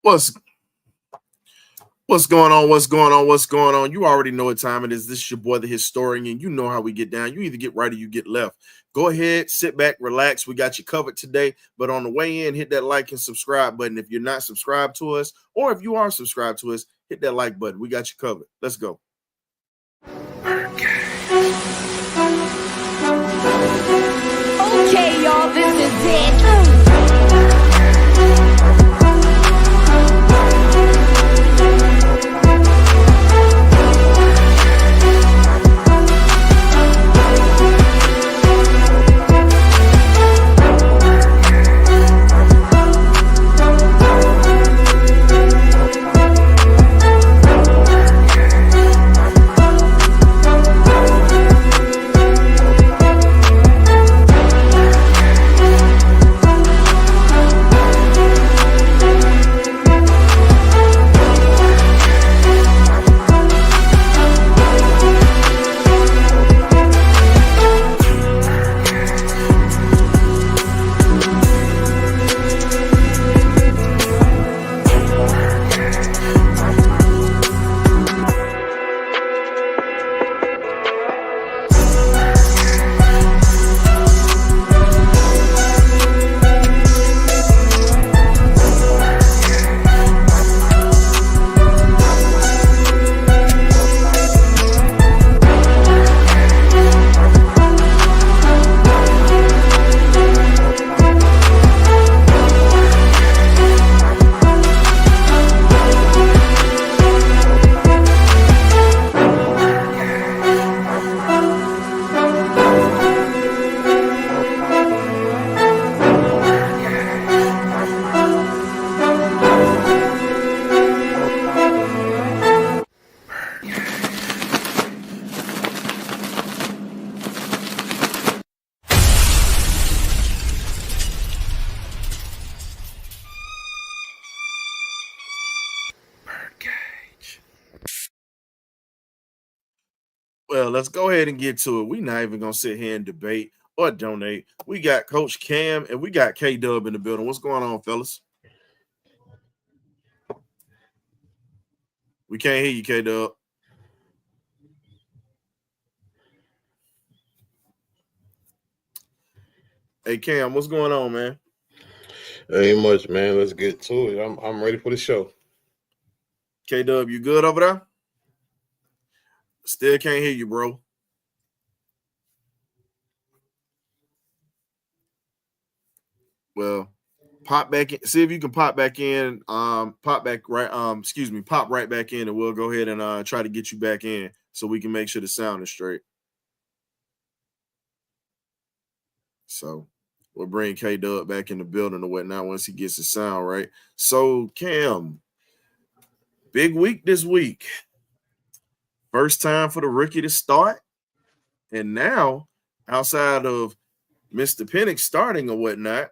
What's going on? What's going on? What's going on? You already know what time it is. This is your boy, the historian, and you know how we get down. You either get right or you get left. Go ahead, sit back, relax. We got you covered today. But on the way in, hit that like and subscribe button. If you're not subscribed to us, or if you are subscribed to us, hit that like button. We got you covered. Let's go. Okay, y'all, this is it. Birdcage. Well, let's go ahead and get to it. We're not even going to sit here and debate or donate. We got Coach Cam and we got K-Dub in the building. What's going on, fellas? We can't hear you, K-Dub. Hey, Cam, what's going on, man? Ain't much, man. Let's get to it. I'm ready for the show. K-Dub, you good over there? Still can't hear you, bro. Well, pop back in. See if you can pop back in. Pop right back in, and we'll go ahead and try to get you back in so we can make sure the sound is straight. So we'll bring K-Dub back in the building or whatnot once he gets his sound right. So, Cam, big week this week. First time for the rookie to start. And now, outside of Mr. Penix starting or whatnot,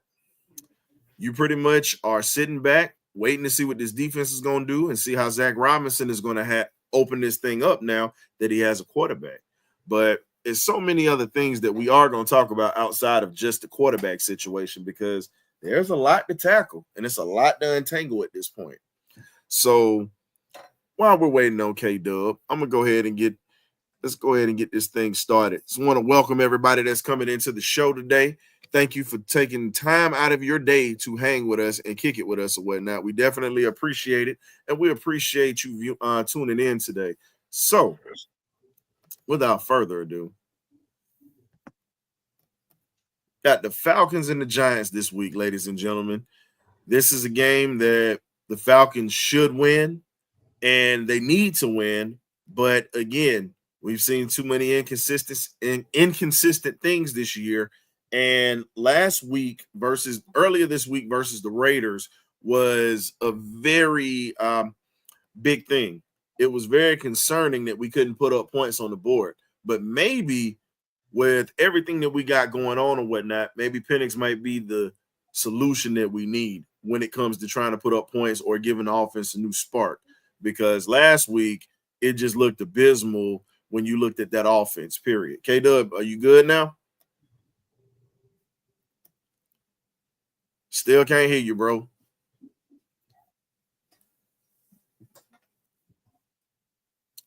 you pretty much are sitting back, waiting to see what this defense is going to do and see how Zac Robinson is going to open this thing up now that he has a quarterback. But there's so many other things that we are going to talk about outside of just the quarterback situation because there's a lot to tackle and it's a lot to untangle at this point. So while we're waiting on K-Dub, I'm going to let's go ahead and get this thing started. Just want to welcome everybody that's coming into the show today. Thank you for taking time out of your day to hang with us and kick it with us or whatnot. We definitely appreciate it, and we appreciate you tuning in today. So, without further ado, got the Falcons and the Giants this week, ladies and gentlemen. This is a game that the Falcons should win, and they need to win. But again, we've seen too many inconsistent things this year. And earlier this week versus the Raiders was a very big thing. It was very concerning that we couldn't put up points on the board. But maybe with everything that we got going on and whatnot, maybe Penix might be the solution that we need when it comes to trying to put up points or giving the offense a new spark. Because last week, it just looked abysmal when you looked at that offense, period. K-Dub, are you good now? Still can't hear you, bro.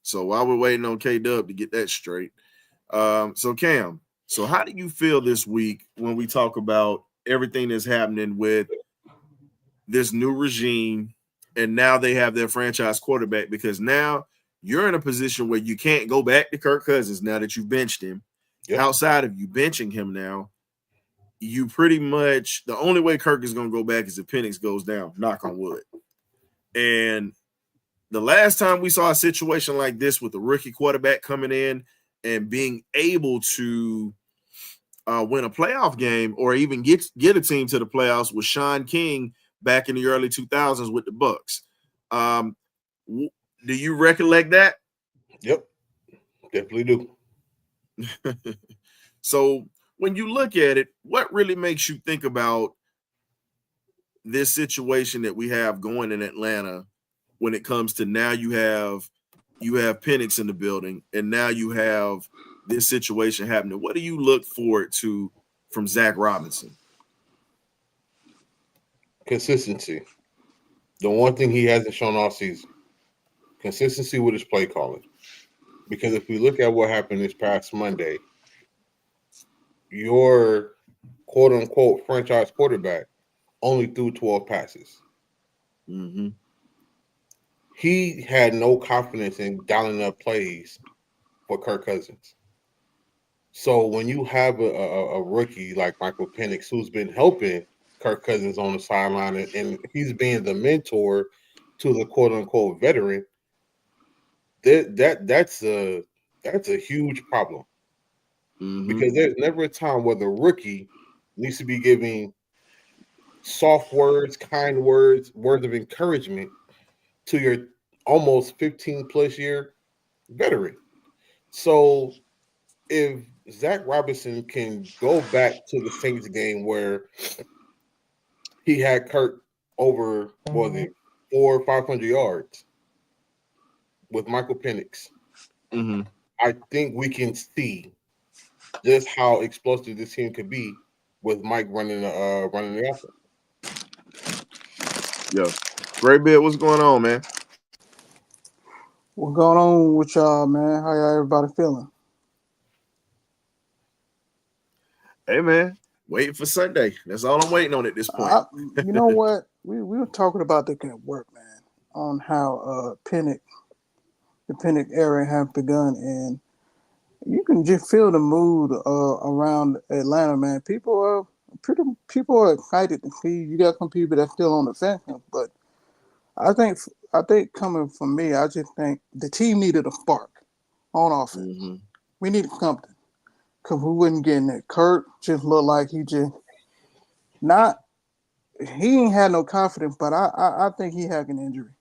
So while we're waiting on K-Dub to get that straight, so Cam, so how do you feel this week when we talk about everything that's happening with this new regime, and now they have their franchise quarterback? Because now you're in a position where you can't go back to Kirk Cousins now that you've benched him. Yep. Outside of you benching him now, you pretty much, the only way Kirk is going to go back is if Penix goes down, knock on wood. And the last time we saw a situation like this with a rookie quarterback coming in and being able to win a playoff game or even get a team to the playoffs was Sean King back in the early 2000s with the Bucs. Do you recollect that? Yep, definitely do. So when you look at it, what really makes you think about this situation that we have going in Atlanta when it comes to now you have Penix in the building and now you have this situation happening? What do you look forward to from Zac Robinson? Consistency. The one thing he hasn't shown all season. Consistency with his play calling. Because if we look at what happened this past Monday, your quote-unquote franchise quarterback only threw 12 passes. Mm-hmm. He had no confidence in dialing up plays for Kirk Cousins. So when you have a rookie like Michael Penix who's been helping Kirk Cousins on the sideline and he's being the mentor to the quote-unquote veteran, that's a huge problem. Mm-hmm. Because there's never a time where the rookie needs to be giving soft words, kind words, words of encouragement to your almost 15-plus year veteran. So if Zac Robinson can go back to the Saints game where he had Kirk over, 400 or 500 yards with Michael Penix, mm-hmm. I think we can see just how explosive this team could be with Mike running the offense. Yo, Great Beard, what's going on, man? What's going on with y'all, man? How y'all everybody feeling? Hey, man, waiting for Sunday. That's all I'm waiting on at this point. You know what? We were talking about that at work, man, on how the Penix era have begun, and you can just feel the mood around Atlanta, man. People are excited to see. You got some people that's still on the fence, but I think coming from me, I just think the team needed a spark on offense. Mm-hmm. We needed something because we wasn't getting it. Kurt just looked like he ain't had no confidence, but I think he had an injury.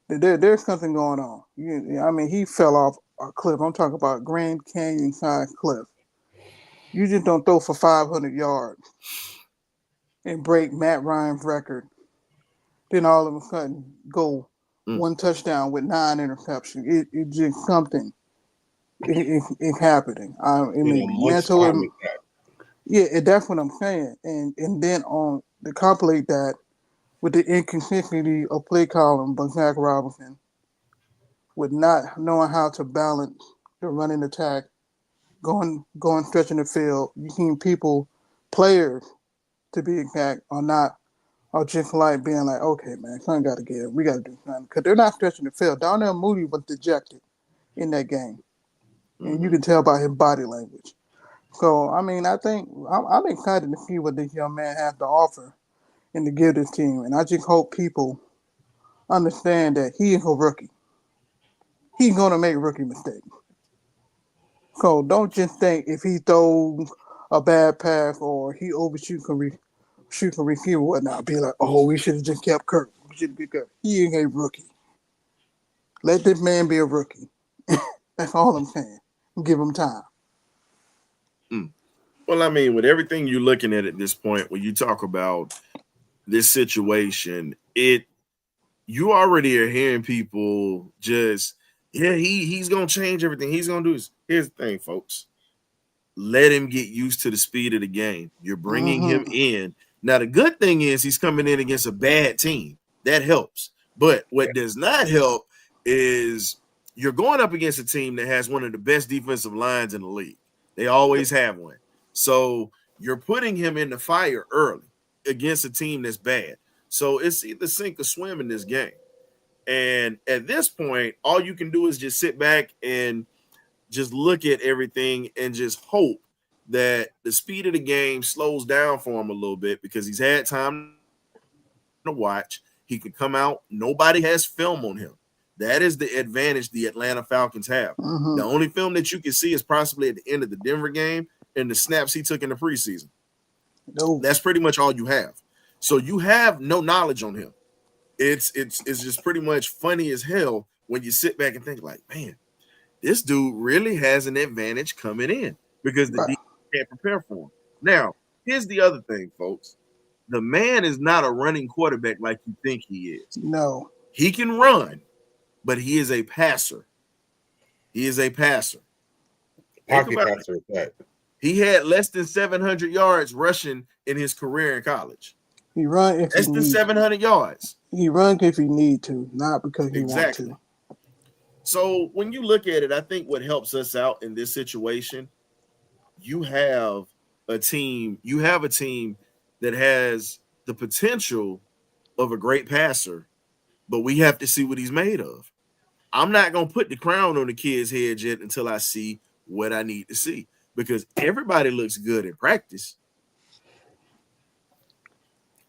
There's something going on. I mean, he fell off a cliff. I'm talking about Grand Canyon size cliff. You just don't throw for 500 yards and break Matt Ryan's record. Then all of a sudden go one touchdown with 9 interceptions. It just something. It's happening. It may be mental. Yeah, that's what I'm saying. And then on to complicate that with the inconsistency of play calling by Zac Robinson, with not knowing how to balance the running attack, going stretching the field. You seen players to be exact, are just like being like, okay, man, something got to get. We got to do something because they're not stretching the field. Darnell Mooney was dejected in that game, and you can tell by his body language. So I mean, I think I'm excited to see what this young man has to offer and to give this team, and I just hope people understand that he is a rookie. He's gonna make rookie mistakes. So don't just think if he throws a bad pass or he overshoots a receiver or whatnot, be like, oh, we should have just kept Kirk. We should have kept Kirk. He ain't a rookie. Let this man be a rookie. That's all I'm saying. Give him time. Well, I mean, with everything you're looking at this point, when you talk about this situation, you already are hearing people just, he's gonna change everything. He's gonna do this. Here's the thing, folks. Let him get used to the speed of the game. You're bringing him in. Now, the good thing is he's coming in against a bad team. That helps. But what does not help is you're going up against a team that has one of the best defensive lines in the league. They always have one. So you're putting him in the fire early against a team that's bad. So it's either sink or swim in this game. And at this point, all you can do is just sit back and just look at everything and just hope that the speed of the game slows down for him a little bit because he's had time to watch. He can come out. Nobody has film on him. That is the advantage the Atlanta Falcons have. Mm-hmm. The only film that you can see is possibly at the end of the Denver game and the snaps he took in the preseason. No. That's pretty much all you have. So you have no knowledge on him. It's just pretty much funny as hell when you sit back and think like, man, this dude really has an advantage coming in because the defense can't prepare for him. Now, here's the other thing, folks. The man is not a running quarterback like you think he is. No. He can run, but he is a passer. He is a passer. Pocket passer. He had less than 700 yards rushing in his career in college. He run if less than 700 yards. He run if he need to, not because he want to. So when you look at it, I think what helps us out in this situation, you have a team that has the potential of a great passer, but we have to see what he's made of. I'm not going to put the crown on the kid's head yet until I see what I need to see because everybody looks good in practice.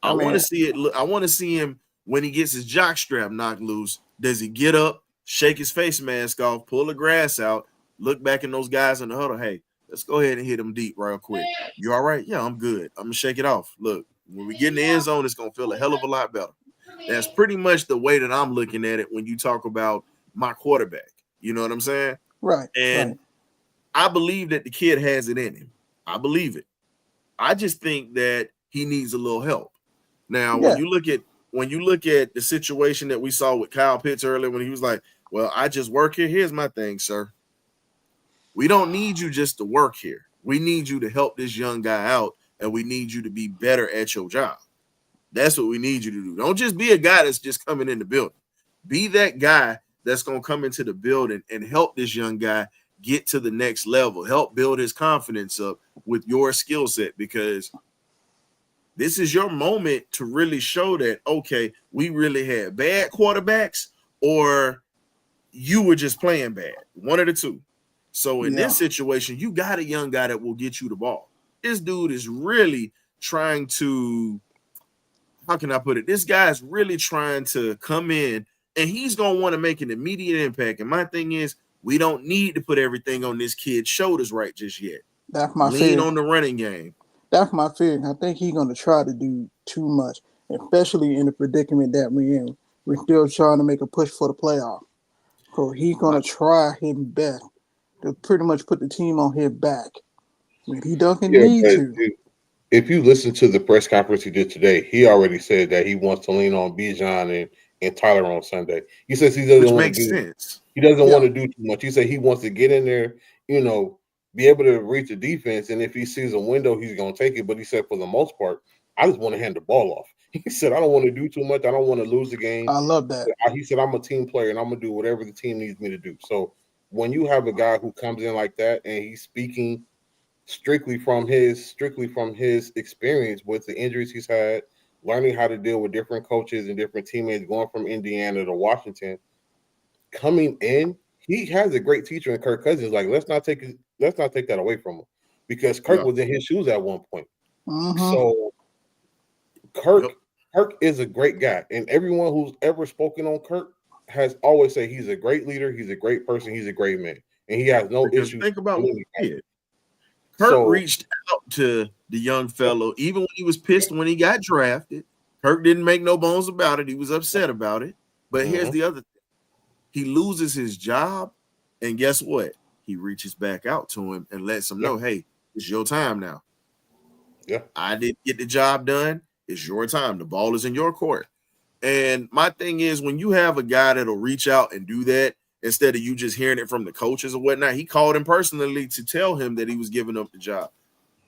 I want to see it. I want to see him when he gets his jockstrap knocked loose. Does he get up, shake his face mask off, pull the grass out, look back in those guys in the huddle? Hey, let's go ahead and hit him deep real quick. You all right? Yeah, I'm good. I'm going to shake it off. Look, when we get in the end zone, it's going to feel a hell of a lot better. That's pretty much the way that I'm looking at it when you talk about my quarterback. You know what I'm saying? Right. And I believe that the kid has it in him. I believe it. I just think that he needs a little help. Now, when you look at the situation that we saw with Kyle Pitts earlier when he was like, well, I just work here. Here's my thing, sir. We don't need you just to work here. We need you to help this young guy out, and we need you to be better at your job. That's what we need you to do. Don't just be a guy that's just coming in the building. Be that guy that's going to come into the building and help this young guy get to the next level, help build his confidence up with your skill set, because this is your moment to really show that, okay, we really had bad quarterbacks or you were just playing bad. One of the two. So in this situation, you got a young guy that will get you the ball. This dude is really trying to, how can I put it? This guy is really trying to come in and he's going to want to make an immediate impact. And my thing is, we don't need to put everything on this kid's shoulders right just yet. That's my Lean on the running game. That's my feeling. I think he's going to try to do too much, especially in the predicament that we're in. We're still trying to make a push for the playoff. So he's going to try his best to pretty much put the team on his back. I mean, he doesn't need to. If you listen to the press conference he did today, he already said that he wants to lean on Bijan and Tyler on Sunday. He says he doesn't want to do sense. He doesn't want to do too much. He said he wants to get in there, be able to reach the defense, and if he sees a window, he's going to take it. But he said, for the most part, I just want to hand the ball off. He said, I don't want to do too much. I don't want to lose the game. I love that. He said, I'm a team player, and I'm going to do whatever the team needs me to do. So when you have a guy who comes in like that and he's speaking strictly from his experience with the injuries he's had, learning how to deal with different coaches and different teammates, going from Indiana to Washington, coming in, he has a great teacher in Kirk Cousins. Like, let's not take that away from him, because Kirk was in his shoes at one point. Mm-hmm. So Kirk is a great guy, and everyone who's ever spoken on Kirk has always said he's a great leader, he's a great person, he's a great man, and he has no issues. Think about what he did. Kirk reached out to the young fellow, even when he was pissed when he got drafted. Kirk didn't make no bones about it. He was upset about it. But here's the other thing. He loses his job, and guess what? He reaches back out to him and lets him know, hey, it's your time now. Yeah. I didn't get the job done. It's your time. The ball is in your court. And my thing is, when you have a guy that'll reach out and do that, instead of you just hearing it from the coaches or whatnot, he called him personally to tell him that he was giving up the job.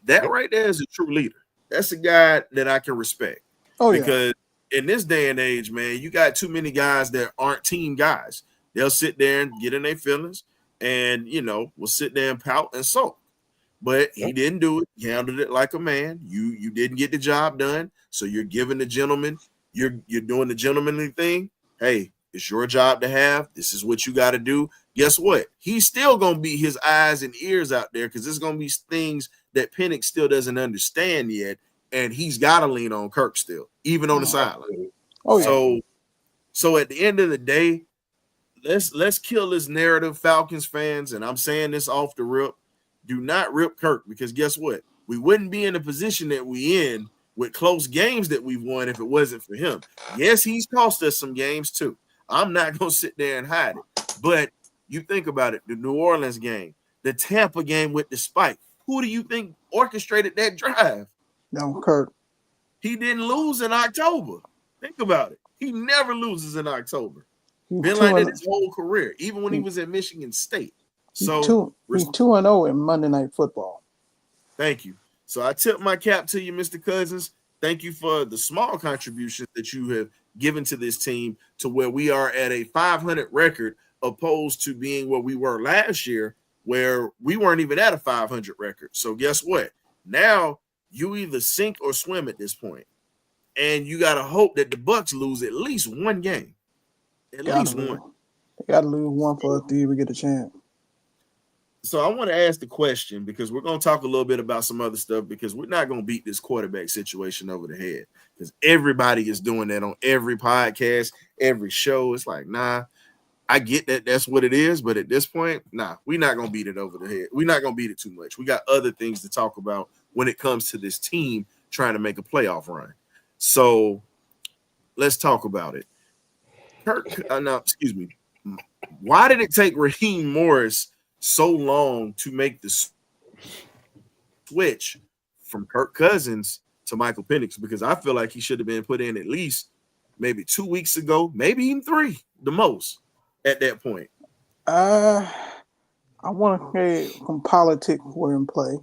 That right there is a true leader. That's a guy that I can respect. Because in this day and age, man, you got too many guys that aren't team guys. They'll sit there and get in their feelings and, will sit there and pout and sulk. But he didn't do it. He handled it like a man. You didn't get the job done. So you're giving the gentleman, you're doing the gentlemanly thing. Hey, it's your job to have. This is what you got to do. Guess what? He's still going to be his eyes and ears out there because there's going to be things that Penix still doesn't understand yet. And he's got to lean on Kirk still, even on the sideline. So at the end of the day, let's kill this narrative, Falcons fans. And I'm saying this off the rip. Do not rip Kirk because guess what? We wouldn't be in the position that we in with close games that we've won if it wasn't for him. Yes, he's cost us some games too. I'm not going to sit there and hide it. But you think about it, the New Orleans game, the Tampa game with the spike. Who do you think orchestrated that drive? No, Kirk. He didn't lose in October. Think about it. He never loses in October. Been like that his whole career, even when he was at Michigan State. So he's 2-0 in Monday Night Football. Thank you. So I tip my cap to you, Mr. Cousins. Thank you for the small contribution that you have given to this team to where we are at a 500 record opposed to being where we were last year where we weren't even at a 500 record. So guess what? Now you either sink or swim at this point. And you got to hope that the Bucs lose at least one game. At least one. They got to lose one for us to even get a chance. So I want to ask the question because we're going to talk a little bit about some other stuff because we're not going to beat this quarterback situation over the head because everybody is doing that on every podcast, every show. It's like, nah, I get that that's what it is. But at this point, nah, we're not going to beat it over the head. We're not going to beat it too much. We got other things to talk about when it comes to this team trying to make a playoff run. So let's talk about it. Why did it take Raheem Morris so long to make the switch from Kirk Cousins to Michael Penix? Because I feel like he should have been put in at least maybe 2 weeks ago, maybe even 3, the most at that point. I want to say some politics were in play.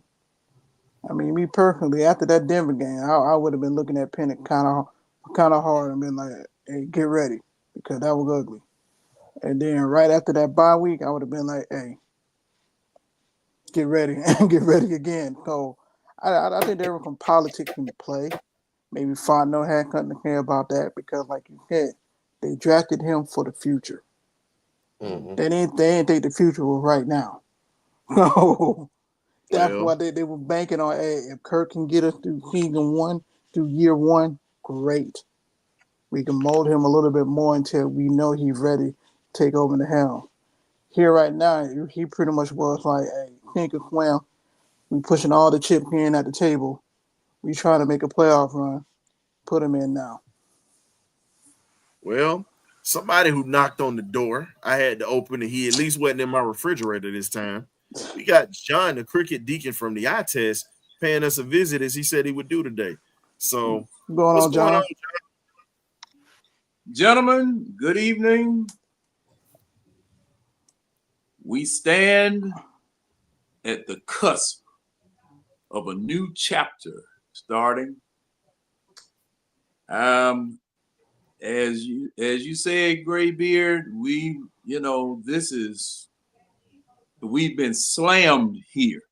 I mean, me personally, after that Denver game, I would have been looking at Penix kind of hard and been like, hey, get ready, because that was ugly. And then right after that bye week, I would have been like, hey, get ready and get ready again. So I think there was some politics in play. Maybe Fontenot had something to say about that because, like you said, they drafted him for the future. Mm-hmm. They didn't think the future was right now. So that's why they were banking on, hey, if Kirk can get us through season 1, through year 1, great. We can mold him a little bit more until we know he's ready to take over the helm. Here right now, he pretty much was like, hey, think of swim. We pushing all the chips in at the table. We trying to make a playoff run. Put him in now. Well, somebody who knocked on the door, I had to open it. He at least wasn't in my refrigerator this time. We got John, the cricket deacon from the eye test, paying us a visit as he said he would do today. So what's going on, John? Gentlemen, good evening. We stand at the cusp of a new chapter starting. As you said, Graybeard, we've been slammed here.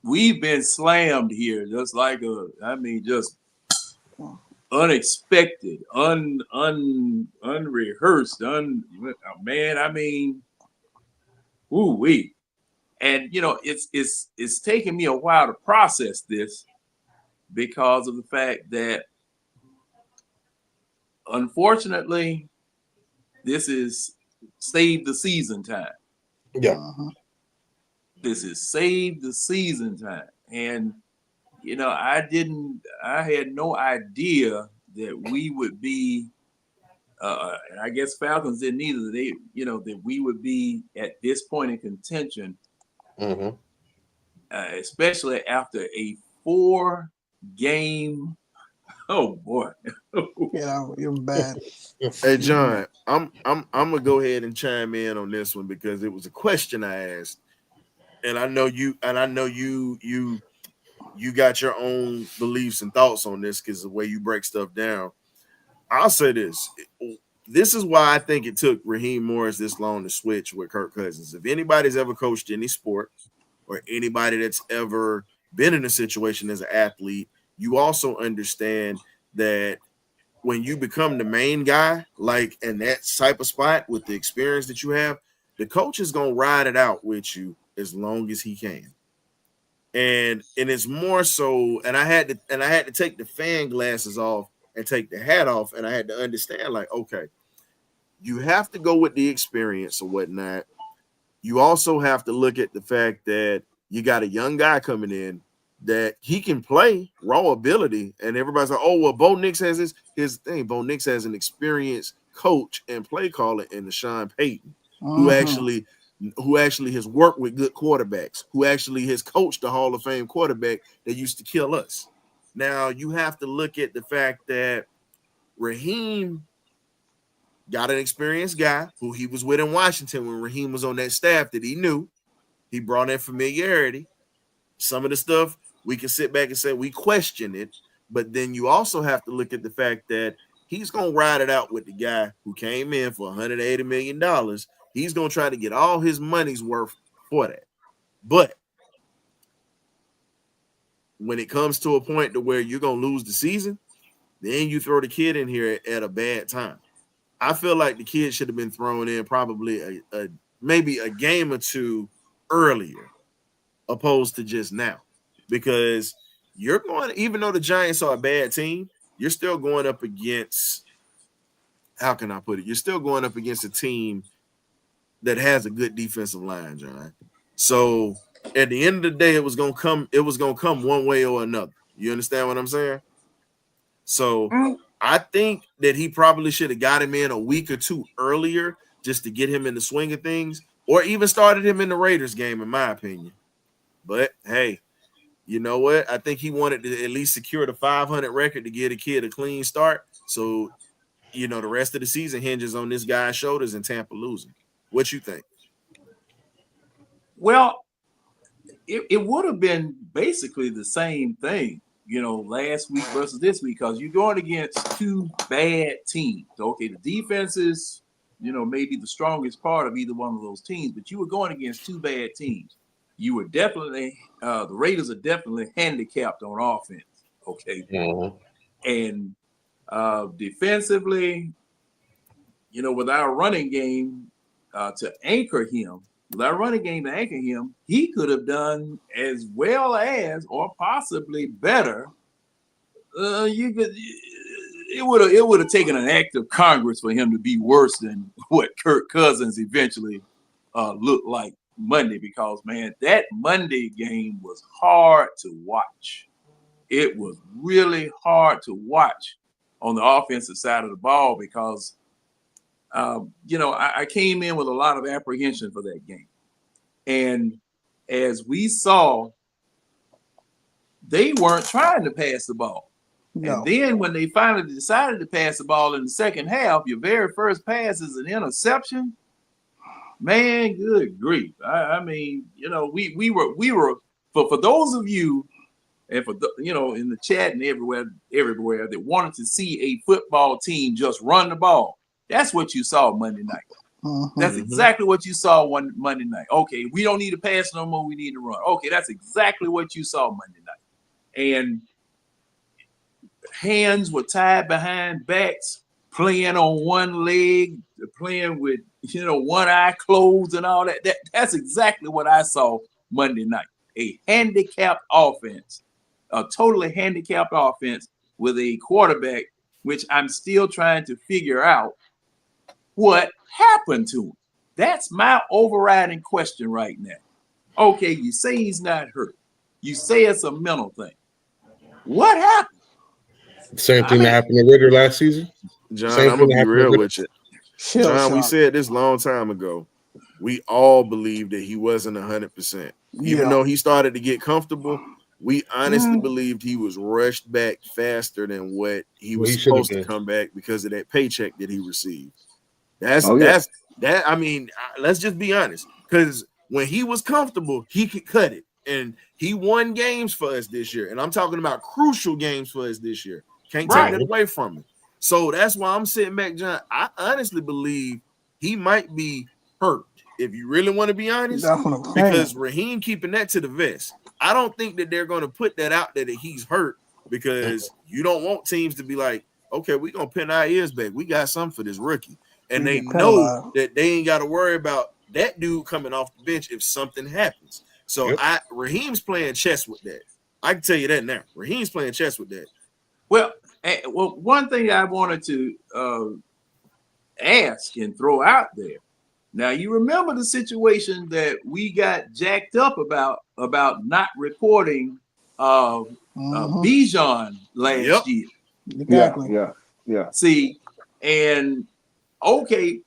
We've been slammed here, just like just unexpected, unrehearsed, ooh-wee. And it's taken me a while to process this because of the fact that unfortunately this is save the season time. Yeah. Uh-huh. This is save the season time. And I had no idea that we would be and I guess Falcons didn't either. That we would be at this point in contention, mm-hmm. Especially after a 4-game. Oh boy! Yeah, it was bad. Hey John, I'm gonna go ahead and chime in on this one because it was a question I asked, and I know you got your own beliefs and thoughts on this because the way you break stuff down. I'll say this: this is why I think it took Raheem Morris this long to switch with Kirk Cousins. If anybody's ever coached any sport or anybody that's ever been in a situation as an athlete, you also understand that when you become the main guy, like in that type of spot with the experience that you have, the coach is going to ride it out with you as long as he can. And it's more so, and I had to take the fan glasses off and take the hat off, and I had to understand, like, okay, you have to go with the experience or whatnot. You also have to look at the fact that you got a young guy coming in that he can play raw ability, and everybody's like, oh, well, Bo Nix has his thing. Bo Nix has an experienced coach and play caller in the Sean Payton, who actually has worked with good quarterbacks, who actually has coached the Hall of Fame quarterback that used to kill us. Now, you have to look at the fact that Raheem got an experienced guy who he was with in Washington when Raheem was on that staff that he knew. He brought in familiarity. Some of the stuff we can sit back and say we question it, but then you also have to look at the fact that he's going to ride it out with the guy who came in for $180 million. He's going to try to get all his money's worth for that. But when it comes to a point to where you're going to lose the season, then you throw the kid in here at a bad time. I feel like the kid should have been thrown in probably maybe a game or two earlier, opposed to just now, because you're going, even though the Giants are a bad team, you're still going up against, how can I put it? You're still going up against a team that has a good defensive line, John. So at the end of the day, it was gonna come one way or another. You understand what I'm saying? So I think that he probably should have got him in a week or two earlier just to get him in the swing of things, or even started him in the Raiders game, in my opinion. But hey, you know what? I think he wanted to at least secure the 500 record to get a kid a clean start. So, you know, the rest of the season hinges on this guy's shoulders and Tampa losing. What you think? Well, it would have been basically the same thing, you know, last week versus this week, because you're going against two bad teams. Okay, the defense is, you know, maybe the strongest part of either one of those teams, but you were going against two bad teams. You were definitely, the Raiders are definitely handicapped on offense. Okay. Mm-hmm. And defensively, you know, with our running game to anchor him, he could have done as well as, or possibly better. It would have taken an act of Congress for him to be worse than what Kirk Cousins eventually looked like Monday, because, man, that Monday game was hard to watch. It was really hard to watch on the offensive side of the ball because, you know, I came in with a lot of apprehension for that game. And as we saw, they weren't trying to pass the ball. No. And then when they finally decided to pass the ball in the second half, your very first pass is an interception. Man, good grief. I mean, you know, we were for those of you, and for the, you know, in the chat and everywhere that wanted to see a football team just run the ball. That's what you saw Monday night. Mm-hmm. That's exactly what you saw Monday night. Okay, we don't need to pass no more. We need to run. Okay, that's exactly what you saw Monday night. And hands were tied behind backs, playing on one leg, playing with, you know, one eye closed and all that. That's exactly what I saw Monday night. A handicapped offense, a totally handicapped offense with a quarterback, which I'm still trying to figure out what happened to him. That's my overriding question right now. Okay, you say he's not hurt. You say it's a mental thing. What happened? Same thing that happened to Ritter last season. John, I'm going to be real with you. John, we said this long time ago. We all believed that he wasn't 100%. Even though he started to get comfortable, we honestly believed he was rushed back faster than what he was supposed to come back because of that paycheck that he received. That's that. I mean, let's just be honest, because when he was comfortable, he could cut it, and he won games for us this year. And I'm talking about crucial games for us this year. Can't take that away from him. So that's why I'm sitting back, John. I honestly believe he might be hurt, if you really want to be honest, That's what I'm saying. because Raheem keeping that to the vest. I don't think that they're going to put that out there that he's hurt, because you don't want teams to be like, okay, we're going to pin our ears back. We got something for this rookie. And they know that they ain't got to worry about that dude coming off the bench if something happens. So Raheem's playing chess with that. I can tell you that now. Raheem's playing chess with that. Well, one thing I wanted to ask and throw out there. Now, you remember the situation that we got jacked up about not reporting Bijan last year. Exactly. Yeah. See, and okay,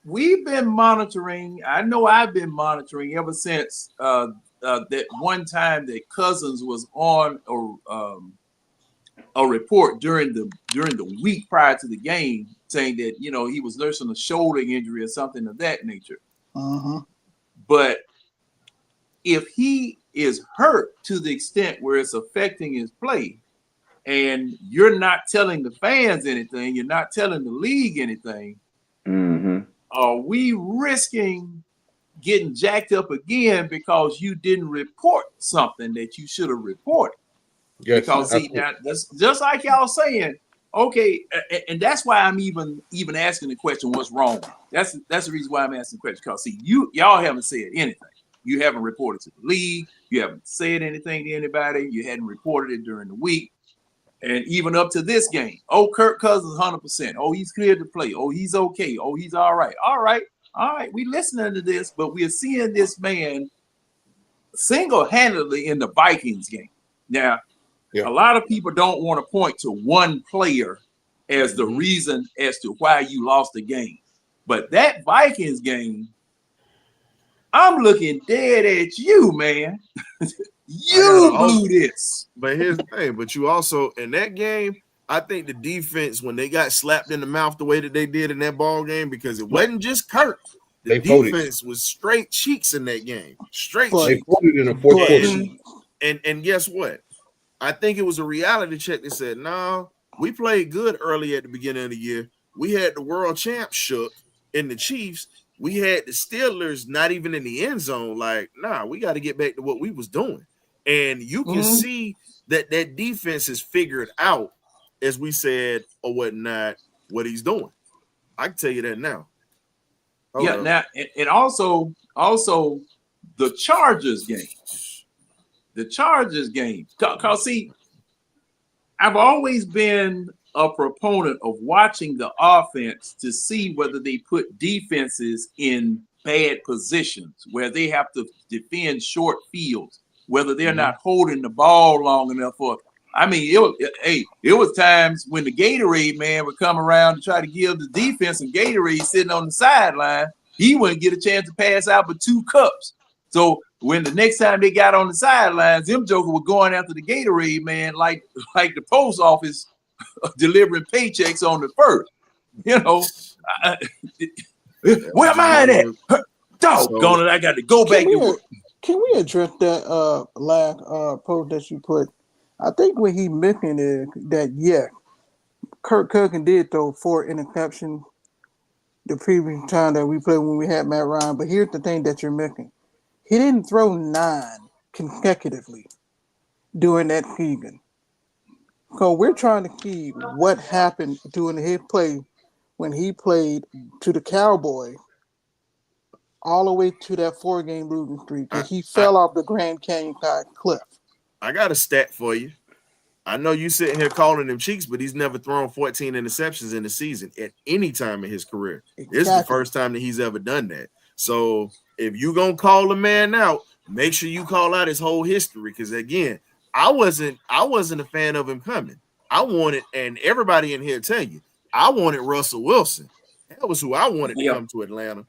we've been monitoring. I know I've been monitoring ever since that one time that Cousins was on a report during the week prior to the game, saying that he was nursing a shoulder injury or something of that nature. But if he is hurt to the extent where it's affecting his play, and you're not telling the fans anything, you're not telling the league anything, are we risking getting jacked up again because you didn't report something that you should have reported? Yes, because see, now that's just like y'all saying, okay, and that's why I'm even asking the question, what's wrong? That's the reason why I'm asking the question, because see, y'all haven't said anything. You haven't reported to the league. You haven't said anything to anybody. You hadn't reported it during the week. And even up to this game, Kirk Cousins 100%. Oh, he's cleared to play. Oh, he's okay. Oh, he's all right. All right. We listening to this, but we're seeing this man single-handedly in the Vikings game. Now, a lot of people don't want to point to one player as the reason as to why you lost the game. But that Vikings game, I'm looking dead at you, man. You blew this. But here's the thing. But you also, in that game, I think the defense, when they got slapped in the mouth the way that they did in that ball game, because it wasn't just Kirk. The defense was straight cheeks in that game. Straight cheeks. They folded in the fourth quarter. And guess what? I think it was a reality check that said, no, we played good early at the beginning of the year. We had the world champs shook in the Chiefs. We had the Steelers not even in the end zone. Like, we got to get back to what we was doing. And you can see that defense is figured out, as we said, or whatnot, what he's doing. I can tell you that now. Now, and also the Chargers game. Because, see, I've always been a proponent of watching the offense to see whether they put defenses in bad positions, where they have to defend short fields, whether they're not holding the ball long enough for. I mean, it was times when the Gatorade man would come around to try to give the defense some Gatorade sitting on the sideline. He wouldn't get a chance to pass out but 2 cups. So when the next time they got on the sidelines, them jokers were going after the Gatorade man like the post office delivering paychecks on the first. Where am I at? Doggone it, I got to go back to work. Can we address that last post that you put? I think what he mentioned is that, Kirk Cousins did throw 4 interceptions the previous time that we played when we had Matt Ryan. But here's the thing that you're missing. He didn't throw 9 consecutively during that season. So we're trying to see what happened during his play when he played to the Cowboys all the way to that 4-game losing streak. Because he fell off the Grand Canyon side cliff. I got a stat for you. I know you sitting here calling him cheeks, but he's never thrown 14 interceptions in the season at any time in his career. Exactly. This is the first time that he's ever done that. So if you're going to call a man out, make sure you call out his whole history. Because, again, I wasn't a fan of him coming. I wanted, and everybody in here tell you, I wanted Russell Wilson. That was who I wanted to come to Atlanta.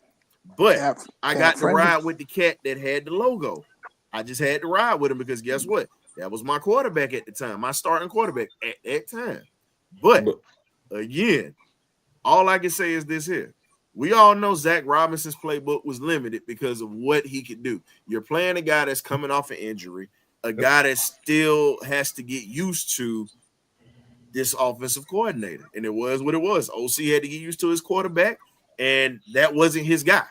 But I got to ride with the cat that had the logo. I just had to ride with him because guess what? That was my quarterback at the time, my starting quarterback at that time. But again, all I can say is this here. We all know Zac Robinson's playbook was limited because of what he could do. You're playing a guy that's coming off an injury, a guy that still has to get used to this offensive coordinator, and it was what it was. OC had to get used to his quarterback, and that wasn't his guy.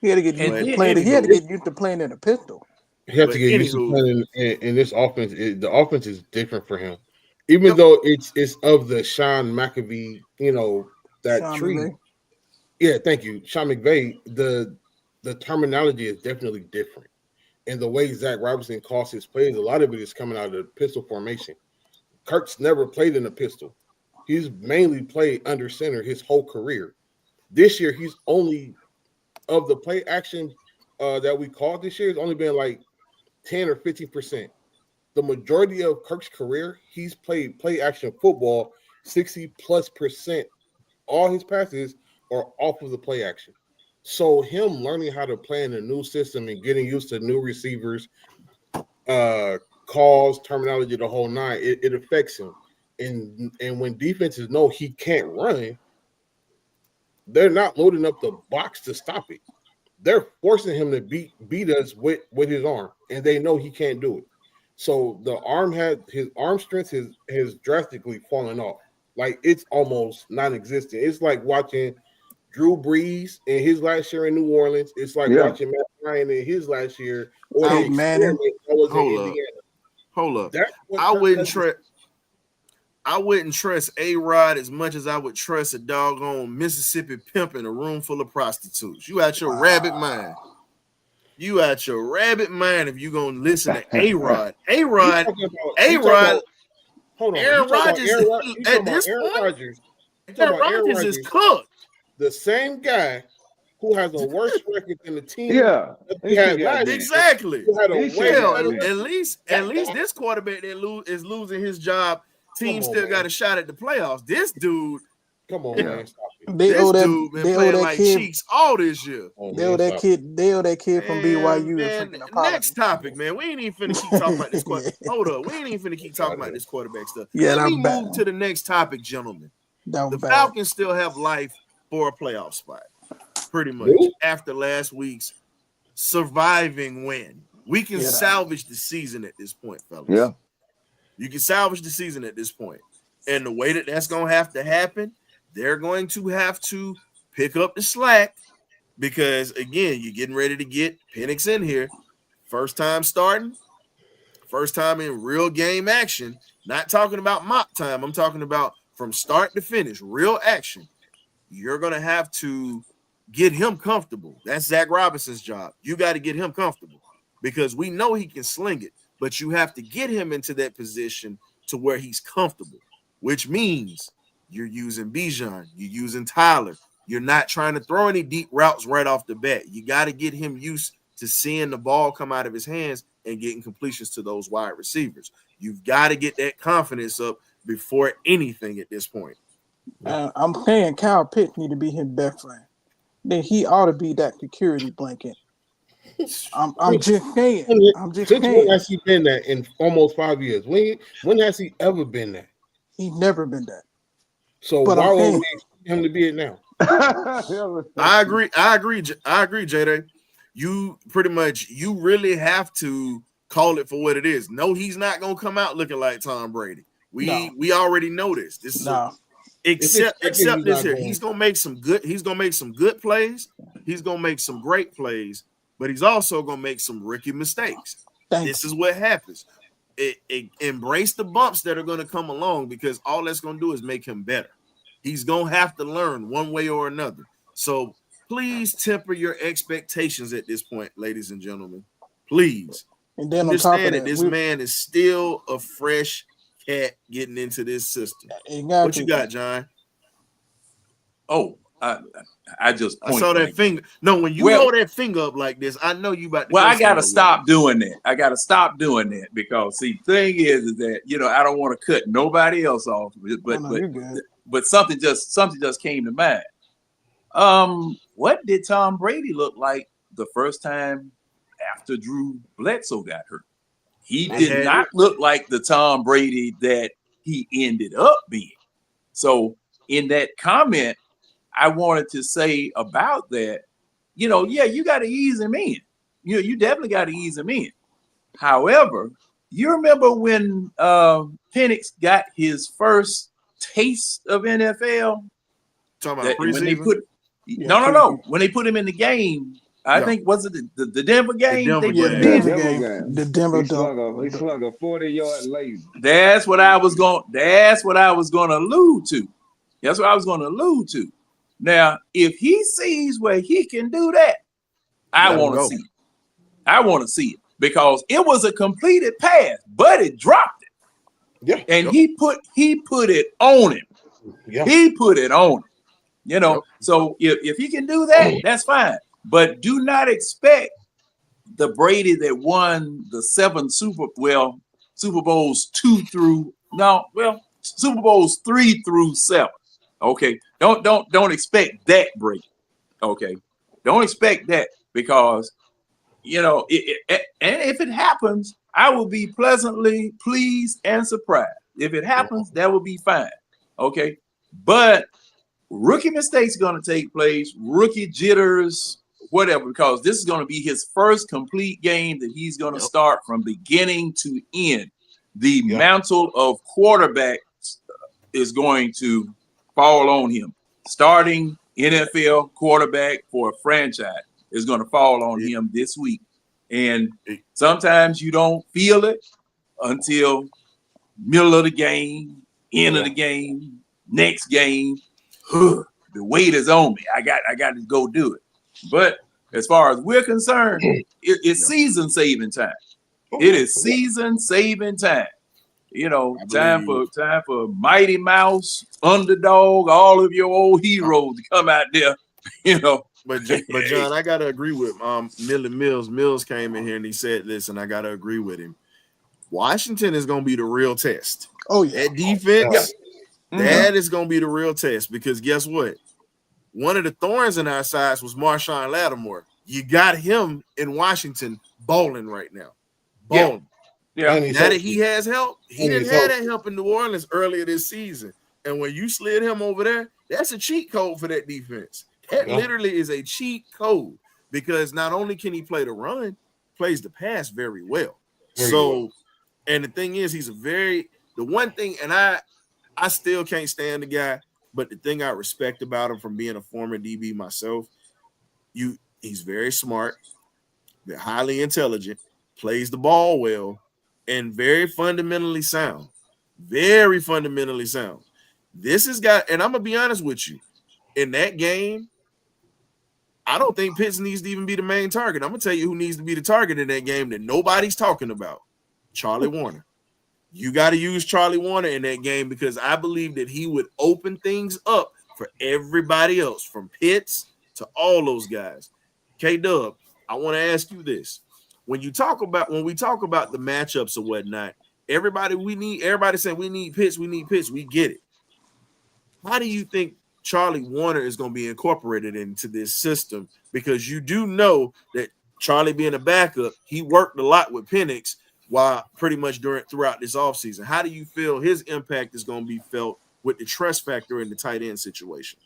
He had to get used to playing. He had to get used to playing in a pistol. He had to get used to playing in this offense. The offense is different for him, even though it's of the Sean McVay, that Sean tree. McVay. Yeah, thank you, Sean McVay. The terminology is definitely different, and the way Zac Robinson calls his plays, a lot of it is coming out of the pistol formation. Kirk's never played in a pistol. He's mainly played under center his whole career. This year, he's only of the play action that we called this year, it's only been like 10 or 15%. The majority of Kirk's career, he's played play action football 60+%. All his passes are off of the play action. So him learning how to play in a new system and getting used to new receivers, calls, terminology, the whole nine, it affects him. And when defenses know he can't run, they're not loading up the box to stop it. They're forcing him to beat us with his arm, and they know he can't do it. So his arm strength has drastically fallen off. Like, it's almost non-existent. It's like watching Drew Brees in his last year in New Orleans. It's like watching Matt Ryan in his last year. Or Hey, man. Hold up. I wouldn't trust A-Rod as much as I would trust a doggone Mississippi pimp in a room full of prostitutes. You out your rabbit mind. You out your rabbit mind if you gonna listen to A-Rod. A-Rod. Hold on. Aaron Rodgers at this point. Aaron Rodgers is cooked. The same guy who has a worse record than the team. Yeah, exactly. Well, at least this quarterback that is losing his job. Team still got a shot at the playoffs. This dude, come on, man, stop it. They owe that kid cheeks all this year. They owe that kid from BYU. Man, next topic, man. We ain't even finna keep talking about this quarterback. Hold up, we ain't even finna keep talking about this quarterback stuff. Yeah, let me move to the next topic, gentlemen. The Falcons still have life for a playoff spot, pretty much. After last week's surviving win, we can salvage the season at this point, fellas. Yeah. You can salvage the season at this point. And the way that's going to have to happen, they're going to have to pick up the slack because, again, you're getting ready to get Penix in here. First time starting, first time in real game action. Not talking about mock time. I'm talking about from start to finish, real action. You're going to have to get him comfortable. That's Zac Robinson's job. You got to get him comfortable because we know he can sling it. But you have to get him into that position to where he's comfortable, which means you're using Bijan, you're using Tyler. You're not trying to throw any deep routes right off the bat. You got to get him used to seeing the ball come out of his hands and getting completions to those wide receivers. You've got to get that confidence up before anything at this point. I'm saying Kyle Pitts need to be his best friend. Then he ought to be that security blanket. I'm just saying. When has he been that in almost 5 years? When has he ever been that? He's never been that. So why would we expect him to be it now? I agree, J-Day. You really have to call it for what it is. No, he's not gonna come out looking like Tom Brady. We already know this. This is except this here. He's gonna make some good plays. He's gonna make some great plays. But he's also going to make some rookie mistakes. This is what happens. Embrace the bumps that are going to come along because all that's going to do is make him better. He's going to have to learn one way or another. So please temper your expectations at this point, ladies and gentlemen. Please. And then understand that this man is still a fresh cat getting into this system. What you got, John? Oh, I just I saw that finger. No, when you hold that finger up like this, I know you about to. Well, I gotta stop doing that. I gotta stop doing that because the thing is that I don't want to cut nobody else off, but something just came to mind. What did Tom Brady look like the first time after Drew Bledsoe got hurt? He did not look like the Tom Brady that he ended up being. So in that comment, I wanted to say about that, you got to ease him in. You definitely got to ease him in. However, You remember when Penix got his first taste of NFL? Talking about When they preseason? put no. When they put him in the game, I think was it the Denver game? Denver They put him game. in. The Denver he slung a 40-yard laser. That's what I was going to allude to. That's what I was going to allude to. Now, if he sees where he can do that, I want to see it. I want to see it because it was a completed pass, but it dropped it. Yeah. And he put it on him. Yeah. He put it on him. You know, so if he can do that, that's fine. But do not expect the Brady that won the 7 Super Bowls 3 through 7. Okay, don't expect that Brady. Okay, don't expect that because and if it happens, I will be pleasantly pleased and surprised. If it happens, that will be fine. Okay, but rookie mistakes are going to take place, rookie jitters, whatever, because this is going to be his first complete game that he's going to start from beginning to end. The mantle of quarterback is going to fall on him. Starting NFL quarterback for a franchise is going to fall on him this week. And sometimes you don't feel it until middle of the game, end of the game, next game. The weight is on me. I got to go do it. But as far as we're concerned, it's season saving time. It is season saving time. Time for Mighty Mouse, Underdog, all of your old heroes to come out there. But John, I gotta agree with Millie Mills. Mills came in here and he said this, and I gotta agree with him. Washington is gonna be the real test. Oh yeah, that defense. That is going to be the real test because guess what? One of the thorns in our sides was Marshawn Lattimore. You got him in Washington balling right now. Balling. Yeah. Now that he has help, he didn't have that help in New Orleans earlier this season. And when you slid him over there, that's a cheat code for that defense. That literally is a cheat code because not only can he play the run, plays the pass very well. And the thing is, the one thing, and I still can't stand the guy, but the thing I respect about him from being a former DB myself, he's very smart, highly intelligent, plays the ball well, and very fundamentally sound. Very fundamentally sound. This has got, and I'm going to be honest with you, in that game, I don't think Pitts needs to even be the main target. I'm going to tell you who needs to be the target in that game that nobody's talking about. Charlie Warner. You got to use Charlie Warner in that game because I believe that he would open things up for everybody else, from Pitts to all those guys. K-Dub, I want to ask you this. When we talk about the matchups or whatnot, everybody saying we need Pitts, we get it. How do you think Charlie Warner is going to be incorporated into this system? Because you do know that Charlie being a backup, he worked a lot with Penix while pretty much throughout this offseason. How do you feel his impact is going to be felt with the trust factor in the tight end situation?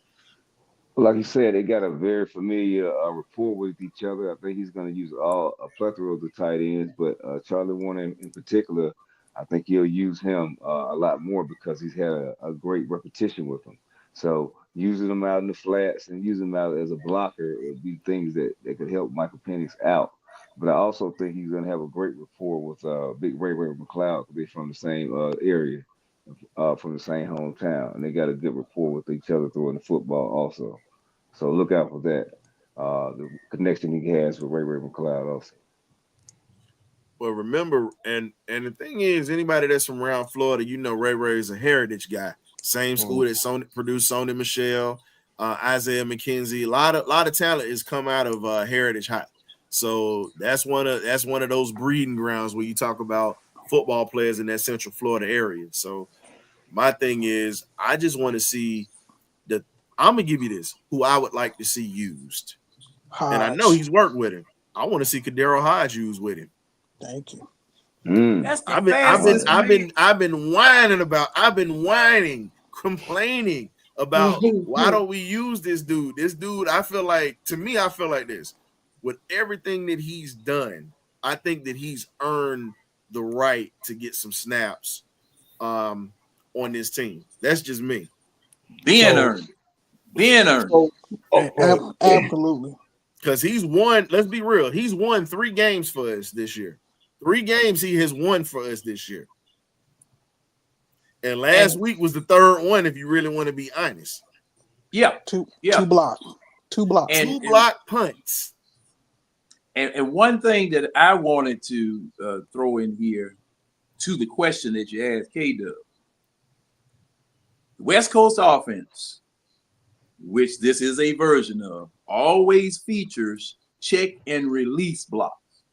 Like you said, they got a very familiar rapport with each other. I think he's going to use a plethora of the tight ends, but Charlie Warner in particular, I think he'll use him a lot more because he's had a great repetition with him. So using him out in the flats and using him out as a blocker would be things that could help Michael Penix out. But I also think he's going to have a great rapport with Big Ray McLeod. They're from the same area, from the same hometown, and they got a good rapport with each other throwing the football also. So look out for that. The connection he has with Ray McLeod also. Well, remember, and the thing is, anybody that's from around Florida, Ray is a heritage guy. Same school that produced Sony Michel, Isaiah McKenzie. A lot of talent has come out of Heritage High. So that's one of those breeding grounds where you talk about football players in that Central Florida area. So my thing is, I just want to see I'm gonna give you this, who I would like to see used. Hodge. And I know he's worked with him. I want to see Kadero Hodge used with him. Thank you. I've been whining, complaining about why don't we use this dude? This dude, I feel like this. With everything that he's done, I think that he's earned the right to get some snaps on this team. That's just me. Ben earned. Absolutely. Because he's won, let's be real, he's won 3 games for us this year. 3 games he has won for us this year. And last week was the 3rd one, if you really want to be honest. Yeah. Two blocks. Two block punts. And one thing that I wanted to throw in here to the question that you asked, K-Dub. The West Coast offense, which this is a version of, always features check and release blocks.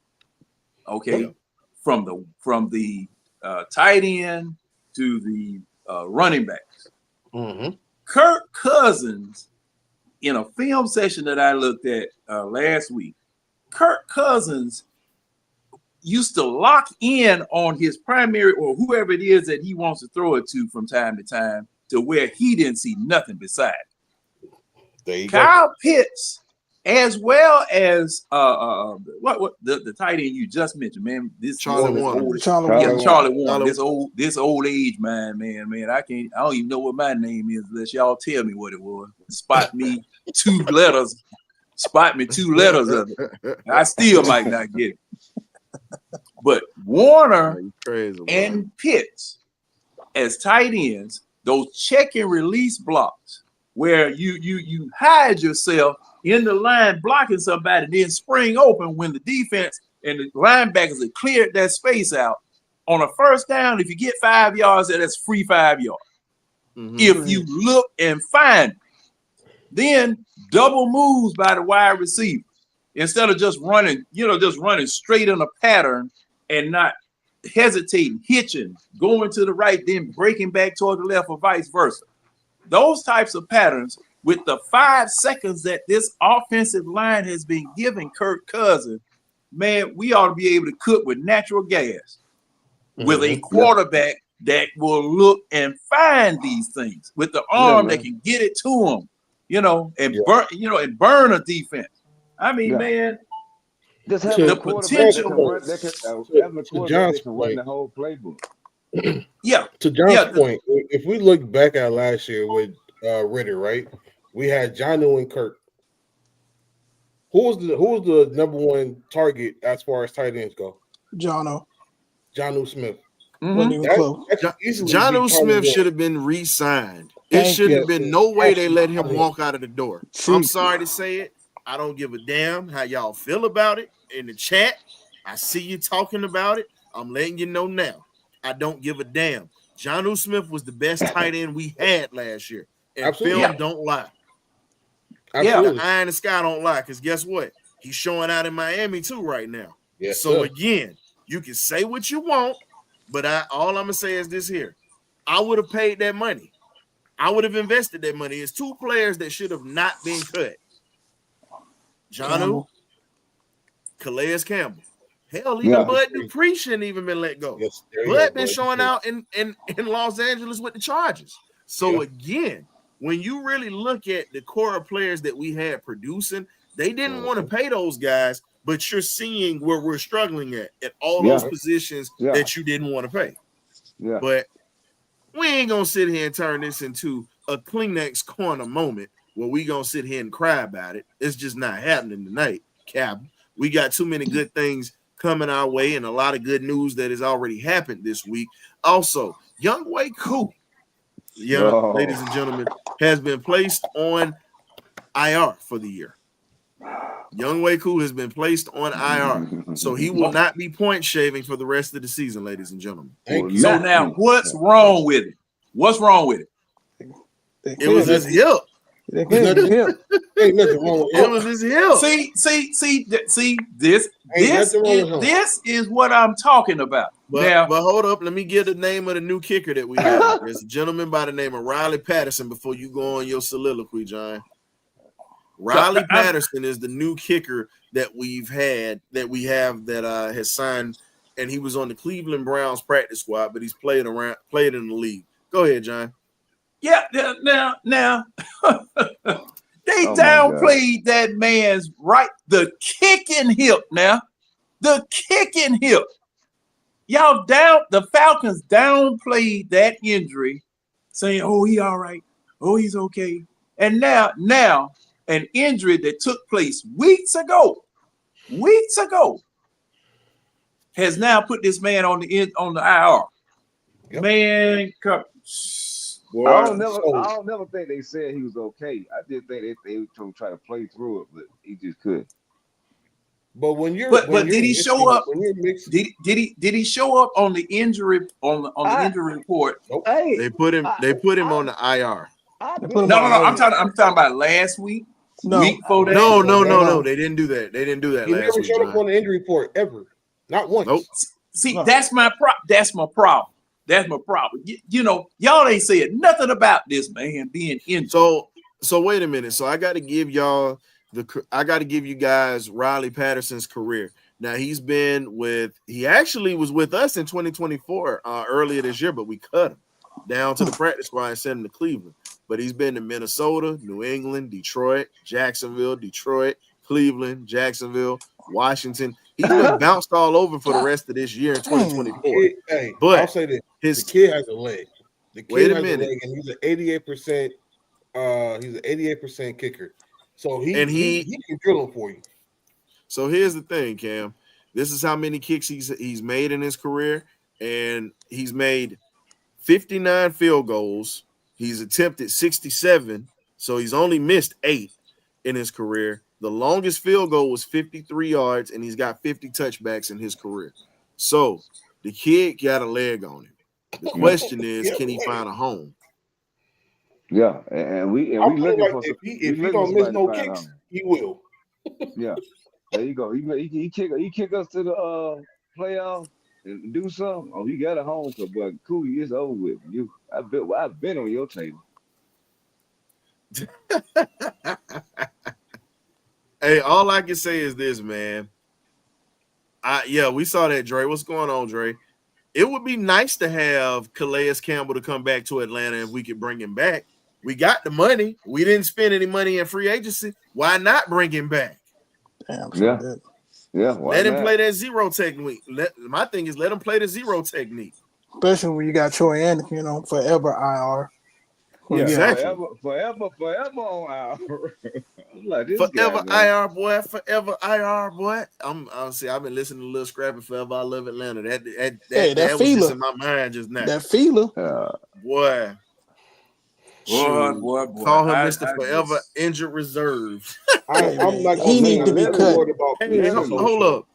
Okay, Yeah. from the tight end to the running backs. Mm-hmm. Kirk Cousins, in a film session that I looked at last week, Kirk Cousins used to lock in on his primary or whoever it is that he wants to throw it to from time to time, to where he didn't see nothing beside. There you Kyle Pitts, as well as what the tight end you just mentioned, man. This Charlie old- Warner. Charlie Warner. Charlie- This old age man. I don't even know what my name is unless y'all tell me what it was. Spot me 2 letters. Spot me 2 letters of it. I still might not get it. But Warner Crazy, and Pitts as tight ends, those check and release blocks where you hide yourself in the line blocking somebody, then spring open when the defense and the linebackers have cleared that space out. On a first down, if you get 5 yards, that's free 5 yards. Mm-hmm. If you look and find it. Then double moves by the wide receiver instead of just running straight in a pattern and not hesitating, hitching, going to the right, then breaking back toward the left, or vice versa. Those types of patterns, with the 5 seconds that this offensive line has been giving Kirk Cousins, man, we ought to be able to cook with natural gas with a quarterback that will look and find these things with the arm that can get it to him, and burn a defense. I mean, man, just have the a quarterback potential. that can run the whole playbook. Yeah. To John's point, if we look back at last year with Ritter, right? We had Jonnu and Kirk. Who was the number 1 target as far as tight ends go? Jonnu Smith. wasn't even close. Jonnu Smith should have been re-signed. It shouldn't have been no way they let him walk out of the door. I'm sorry to say it. I don't give a damn how y'all feel about it in the chat. I see you talking about it. I'm letting you know now. I don't give a damn. Jonnu Smith was the best tight end we had last year. And film don't lie. Absolutely. The eye in the sky don't lie, because guess what? He's showing out in Miami too right now. Yes, so sir. again, you can say what you want, but all I'm gonna say is this here. I would have paid that money. I would have invested that money. It's 2 players that should have not been cut. Jonnu, Calais Campbell. Hell, even Bud Dupree shouldn't even been let go. Yes, Bud been showing out in Los Angeles with the Chargers. So again, when you really look at the core of players that we had producing, they didn't want to pay those guys, but you're seeing where we're struggling at all those positions that you didn't want to pay. Yeah. But we ain't gonna sit here and turn this into a Kleenex corner moment where we gonna sit here and cry about it. It's just not happening tonight, Cap. We got too many good things coming our way and a lot of good news that has already happened this week. Also, Younghoe Koo, ladies and gentlemen, has been placed on IR for the year. Younghoe Koo has been placed on IR, so he will not be point shaving for the rest of the season, ladies and gentlemen. So now, what's wrong with it? What's wrong with it? It was his hip. Ain't nothing wrong with It was his hip. See, this is what I'm talking about. But hold up, let me get the name of the new kicker that we have. There's a gentleman by the name of Riley Patterson before you go on your soliloquy, John. Riley Patterson is the new kicker that we have that has signed, and he was on the Cleveland Browns practice squad, but he's played in the league. Go ahead, John. Yeah, now they downplayed that man's the kicking hip now. The kicking hip. The Falcons downplayed that injury, saying, "Oh, he all right. Oh, he's okay." And now an injury that took place weeks ago, has now put this man on the IR. Yep. Man, boy. I don't never think they said he was okay. I just think they were trying to play through it, but he just couldn't. But when you're but did he show up? Did he show up on the injury injury report? Nope. Hey, They put him on the IR. No. I'm talking about last week. No. Week before that. No. They didn't do that. They didn't do that He last never week. showed up on the injury report ever. Not once. Nope. See, that's my problem. That's my problem. You know, y'all ain't said nothing about this man being injured. So wait a minute. So I got to give y'all you guys Riley Patterson's career. Now he actually was with us in 2024 earlier this year, but we cut him down to the practice squad and sent him to Cleveland. But he's been to Minnesota, New England, Detroit, Jacksonville, Detroit, Cleveland, Jacksonville, Washington. He's been bounced all over for the rest of this year in 2024. But I'll say this: the kid has a leg. The kid has a leg, and he's an 88%. He's an 88% kicker. So he can drill him for you. So here's the thing, Cam. This is how many kicks he's made in his career, and he's made 59 field goals. He's attempted 67, so he's only missed 8 in his career. The longest field goal was 53 yards, and he's got 50 touchbacks in his career. So the kid got a leg on him. The question is, can he find a home? Yeah, and we looking for if he don't miss no kicks, he will. Yeah, there you go. He kick us to the playoff and do something. Oh, he got a home, but cool, it's over with. I've been on your table. Hey, all I can say is this, man. We saw that, Dre. What's going on, Dre? It would be nice to have Calais Campbell to come back to Atlanta if we could bring him back. We got the money. We didn't spend any money in free agency. Why not bring him back? Damn, yeah. Let him play that zero technique. My thing is let him play the zero technique. Especially when you got Troy Anderson, forever IR. Yeah, exactly. Forever on IR. Like this forever guy, IR boy, forever IR boy. I've been listening to Lil Scrappy Forever I Love Atlanta. That was just in my mind just now. That feeler. Boy. Boy. Call him Mr. Forever Injured Reserve. I'm not he need to be cut. Hold up.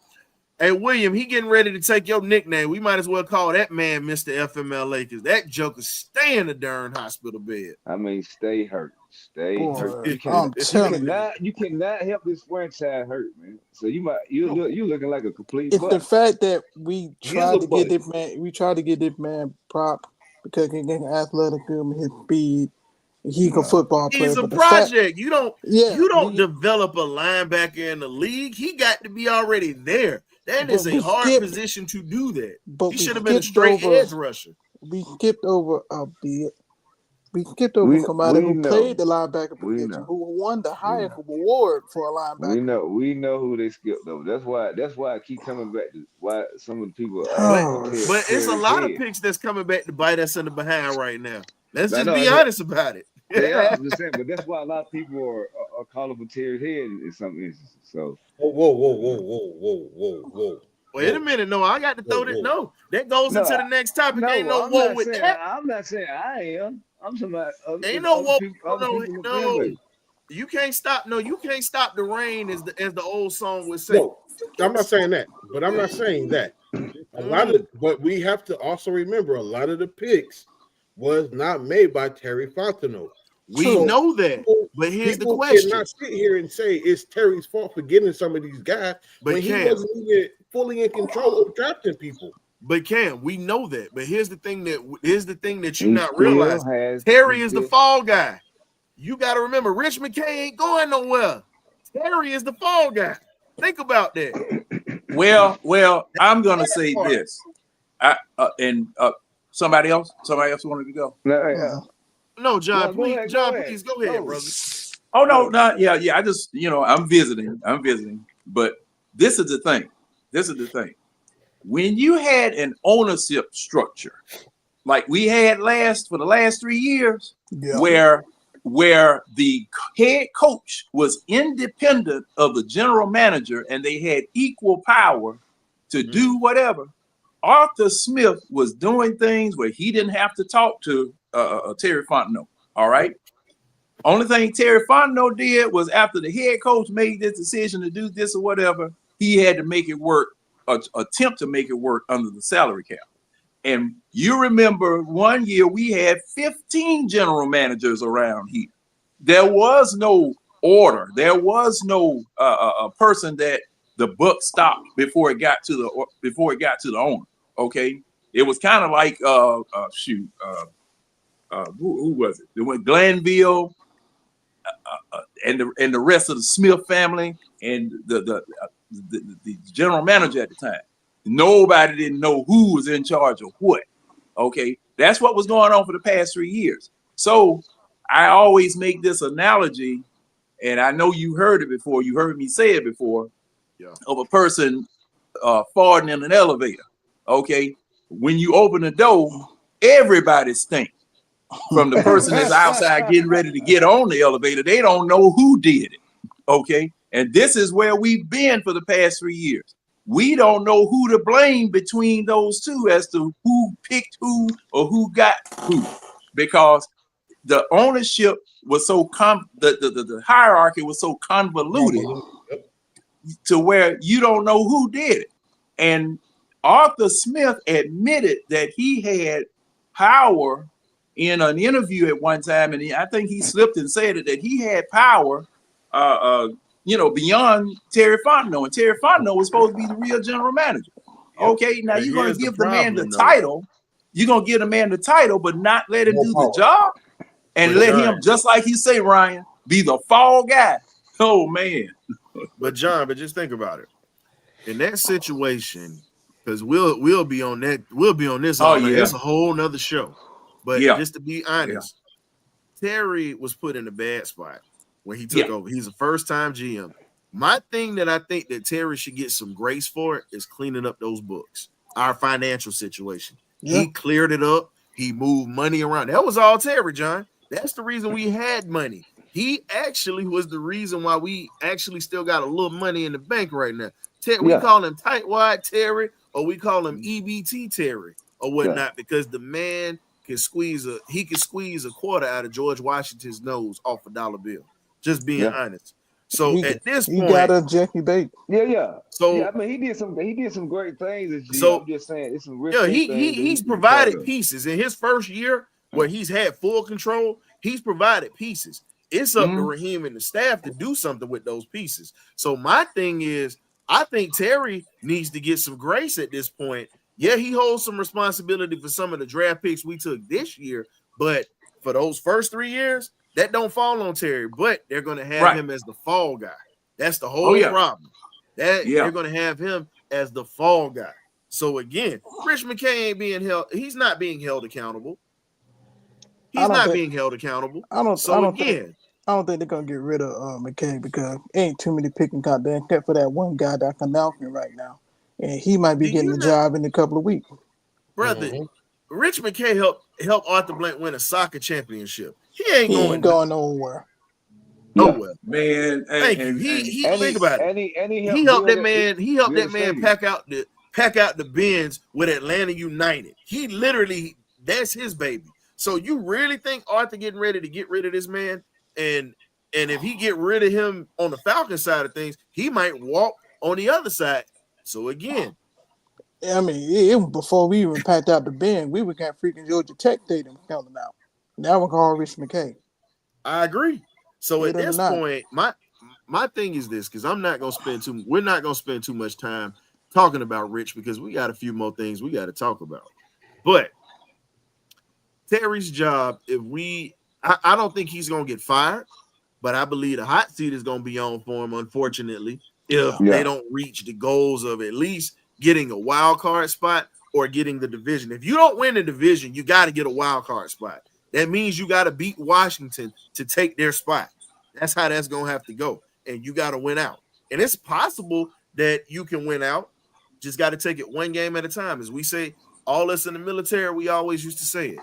Hey, William, he getting ready to take your nickname. We might as well call that man Mr. FMLA because that joker stay in the darn hospital bed. I mean, stay hurt. Hurt. You cannot help this franchise hurt, man. So you're looking like a complete. It's the fact that we tried to get this man prop because he can athletic his speed. He's a football player. He's a project. You don't develop a linebacker in the league. He got to be already there. That is a hard position to do that. But he should have been a straight edge rusher. We skipped over a bit. We skipped over somebody who played the linebacker position, who won the highest award for a linebacker. We know who they skipped over. That's why I keep coming back to why some of the people. But it's a lot of picks that's coming back to bite us in the behind right now. Let's just be honest about it. They are, I'm just saying, but that's why a lot of people are calling for Terry's head in some instances. So whoa. Wait a minute, no, I got to throw that. No, that goes into the next topic. Ain't no whoa with that. I'm not saying I am. I'm somebody. Ain't no whoa. No. You can't stop. No, you can't stop the rain, as the old song would say. No, I'm not saying that. But I'm not saying that. But we have to also remember a lot of the picks was not made by Terry Fontenot. We know that, but here's the question: cannot sit here and say it's Terry's fault for getting some of these guys, but he wasn't even fully in control of drafting people. But Cam, we know that. But here's the thing that you're not realizing: Terry is the fall guy. You got to remember, Rich McKay ain't going nowhere. Terry is the fall guy. Think about that. Well, I'm gonna say this. Somebody else wanted to go. No, John, please go ahead, brother. Oh no, yeah. I just, I'm visiting. But this is the thing. when you had an ownership structure like we had for the last 3 years, where the head coach was independent of the general manager and they had equal power to do whatever. Arthur Smith was doing things where he didn't have to talk to Terry Fontenot. All right. Only thing Terry Fontenot did was after the head coach made this decision to do this or whatever, he had to make it work, attempt to make it work under the salary cap. And you remember one year we had 15 general managers around here. There was no order. There was no a person that the buck stopped before it got to the owner. Okay, it was kind of like who was it? It went Glanville and the rest of the Smith family and the general manager at the time. Nobody didn't know who was in charge of what. Okay, that's what was going on for the past 3 years. So I always make this analogy, and I know you heard it before. You heard me say it before. Of a person farting in an elevator. Okay, when you open the door, everybody stinks. From the person that's outside getting ready to get on the elevator, they don't know who did it. Okay, and this is where we've been for the past 3 years. We don't know who to blame between those two as to who picked who or who got who, because the ownership was so the hierarchy was so convoluted to where you don't know who did it. And Arthur Smith admitted that he had power in an interview at one time, and I think he slipped and said it, that he had power beyond Terry Fontenot, and Terry Fontenot was supposed to be the real general manager. Okay, now you're going to give the man the title. You're going to give the man the title, but not let him do the job and let him, just like you say, Ryan, be the fall guy. Oh, man. But just think about it. In that situation, because we'll be on that, we'll be on this all night. It's a whole nother show. But just to be honest, Terry was put in a bad spot when he took over. He's a first-time GM. My thing that I think that Terry should get some grace for is cleaning up those books, our financial situation. He cleared it up. He moved money around. That was all Terry, John. That's the reason we had money. He actually was the reason why we actually still got a little money in the bank right now. We call him tightwad Terry, or we call him EBT Terry or whatnot, because the man can squeeze a quarter out of George Washington's nose off a dollar bill. Just being honest. So at this point, you got a Jackie Bate. So I mean, he did some great things this year. So I'm just saying, it's some real he's provided pieces in his first year where he's had full control. He's provided pieces. It's up to Raheem and the staff to do something with those pieces. So my thing is, I think Terry needs to get some grace at this point. Yeah, he holds some responsibility for some of the draft picks we took this year, but for those first 3 years, that don't fall on Terry. But they're going to have him as the fall guy. That's the whole problem. They're going to have him as the fall guy. So again, Rich McKay ain't being held. He's not being held accountable. He's not being held accountable. I don't think they're gonna get rid of McKay, because ain't too many picking goddamn except for that one guy that's announcing right now, and he might be getting the job in a couple of weeks. Brother, Rich McKay helped Arthur Blank win a soccer championship. He ain't going nowhere. Nowhere, man. Thank you. He think about it. He helped that man. He helped that man pack out the Benz with Atlanta United. He literally, that's his baby. So you really think Arthur getting ready to get rid of this man? And if he get rid of him on the Falcons side of things, he might walk on the other side. So again, I mean, even before we even packed out the bin, we were got freaking Georgia Tech data coming out. Now we're calling Rich McKay. I agree. So at this point, my thing is this, because we're not gonna spend too much time talking about Rich, because we got a few more things we got to talk about. But Terry's job, I don't think he's gonna get fired, but I believe the hot seat is gonna be on for him, unfortunately, if they don't reach the goals of at least getting a wild card spot or getting the division. If you don't win the division, you got to get a wild card spot. That means you got to beat Washington to take their spot. That's how that's gonna have to go, and you got to win out. And it's possible that you can win out. Just got to take it one game at a time. As we say, all us in the military, we always used to say it.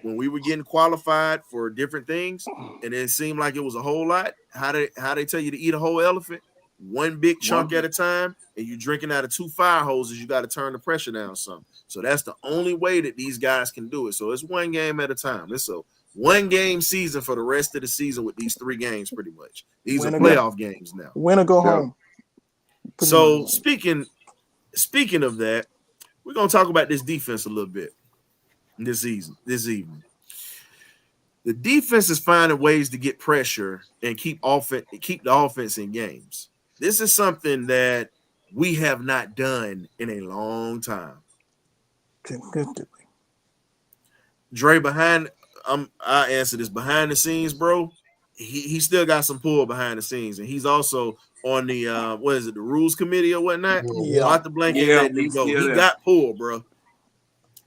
When we were getting qualified for different things, and it seemed like it was a whole lot, how they tell you to eat a whole elephant? One big chunk at a time, and you're drinking out of 2 fire hoses, you got to turn the pressure down some. So that's the only way that these guys can do it. So it's one game at a time. It's a one-game season for the rest of the season with these 3 games, pretty much. These are playoff games now. Win or go home. So speaking of that, we're gonna talk about this defense a little bit this evening. The defense is finding ways to get pressure and keep the offense in games. This is something that we have not done in a long time. Consistently. Dre, I answer this behind the scenes, bro. He still got some pull behind the scenes, and he's also on the the rules committee or whatnot. Yeah. Off the blanket, letting him go. He got pull, bro.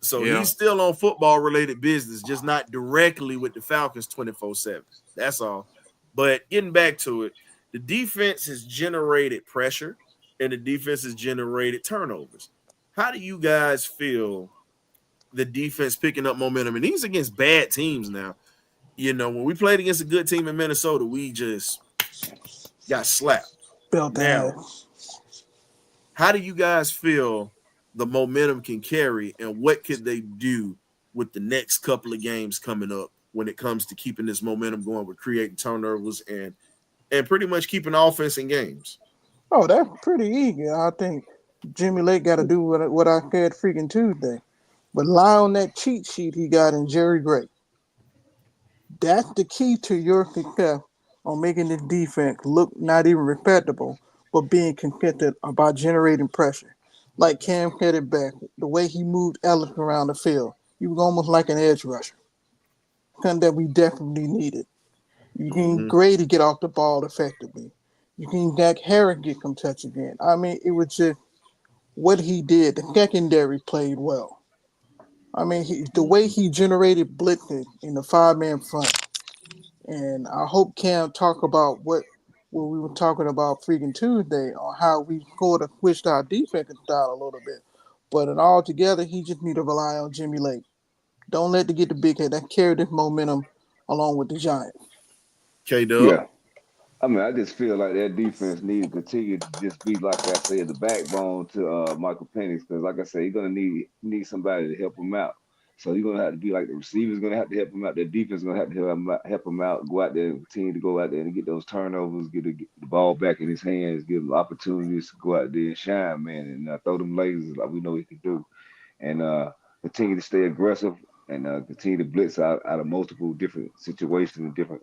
So he's still on football related business, just not directly with the Falcons 24/7. That's all. But getting back to it, the defense has generated pressure and the defense has generated turnovers. How do you guys feel the defense picking up momentum? And these against bad teams now. You know, when we played against a good team in Minnesota, we just got slapped. Now, how do you guys feel the momentum can carry, and what could they do with the next couple of games coming up when it comes to keeping this momentum going with creating turnovers and pretty much keeping offense in games? Oh, that's pretty easy. I think Jimmy Lake got to do what I said freaking Tuesday. Rely on that cheat sheet he got in Jerry Gray. That's the key to your success on making this defense look not even respectable, but being consistent about generating pressure. Like Cam said it back, the way he moved Ellis around the field, he was almost like an edge rusher. Something that we definitely needed. You can Grady get off the ball effectively. You can Zach Harris get some touch again. I mean, it was just what he did. The secondary played well. I mean, the way he generated blitzes in the 5-man front. And I hope Cam talk about what we were talking about freaking Tuesday on how we sort of switched our defensive style a little bit. But in all together, he just need to rely on Jimmy Lake. Don't let it get the big head. That carry this momentum along with the Giants. K-Dub. Yeah. I mean, I just feel like that defense needs to continue to just be, like I said, the backbone to Michael Penix. Because, like I said, you're going to need somebody to help him out. So you're going to have to be like the receiver's going to have to help him out. The defense is going to have to help him out, go out there and continue to go out there and get those turnovers, get the ball back in his hands, give him opportunities to go out there and shine, man, and throw them lasers like we know he can do. And continue to stay aggressive and continue to blitz out of multiple different situations and different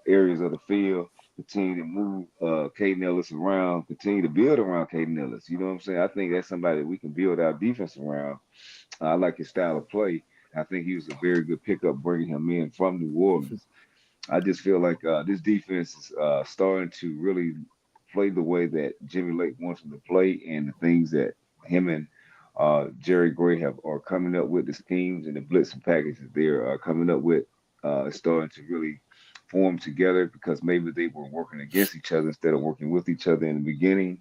areas of the field. Continue to move Caden Ellis around, continue to build around Caden Ellis. You know what I'm saying? I think that's somebody that we can build our defense around. I like his style of play. I think he was a very good pickup bringing him in from New Orleans. I just feel like this defense is starting to really play the way that Jimmy Lake wants him to play, and the things that him and Jerry Gray are coming up with, the schemes and the blitzing packages they're coming up with, starting to really form together, because maybe they were working against each other instead of working with each other in the beginning.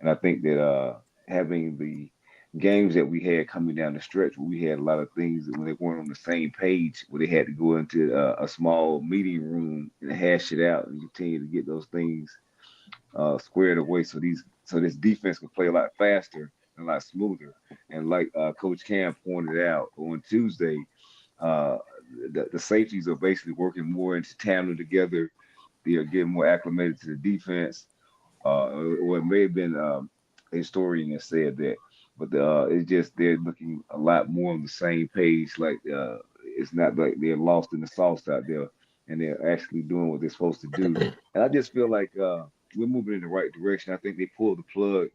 And I think that having the games that we had coming down the stretch, where we had a lot of things that when they weren't on the same page, where they had to go into a small meeting room and hash it out and continue to get those things squared away, so this defense can play a lot faster and a lot smoother. And like Coach Cam pointed out on Tuesday, the safeties are basically working more into tandem together. They are getting more acclimated to the defense. Or it may have been a historian that said that, but it's just they're looking a lot more on the same page. Like it's not like they're lost in the sauce out there, and they're actually doing what they're supposed to do. And I just feel like we're moving in the right direction. I think they pulled the plug.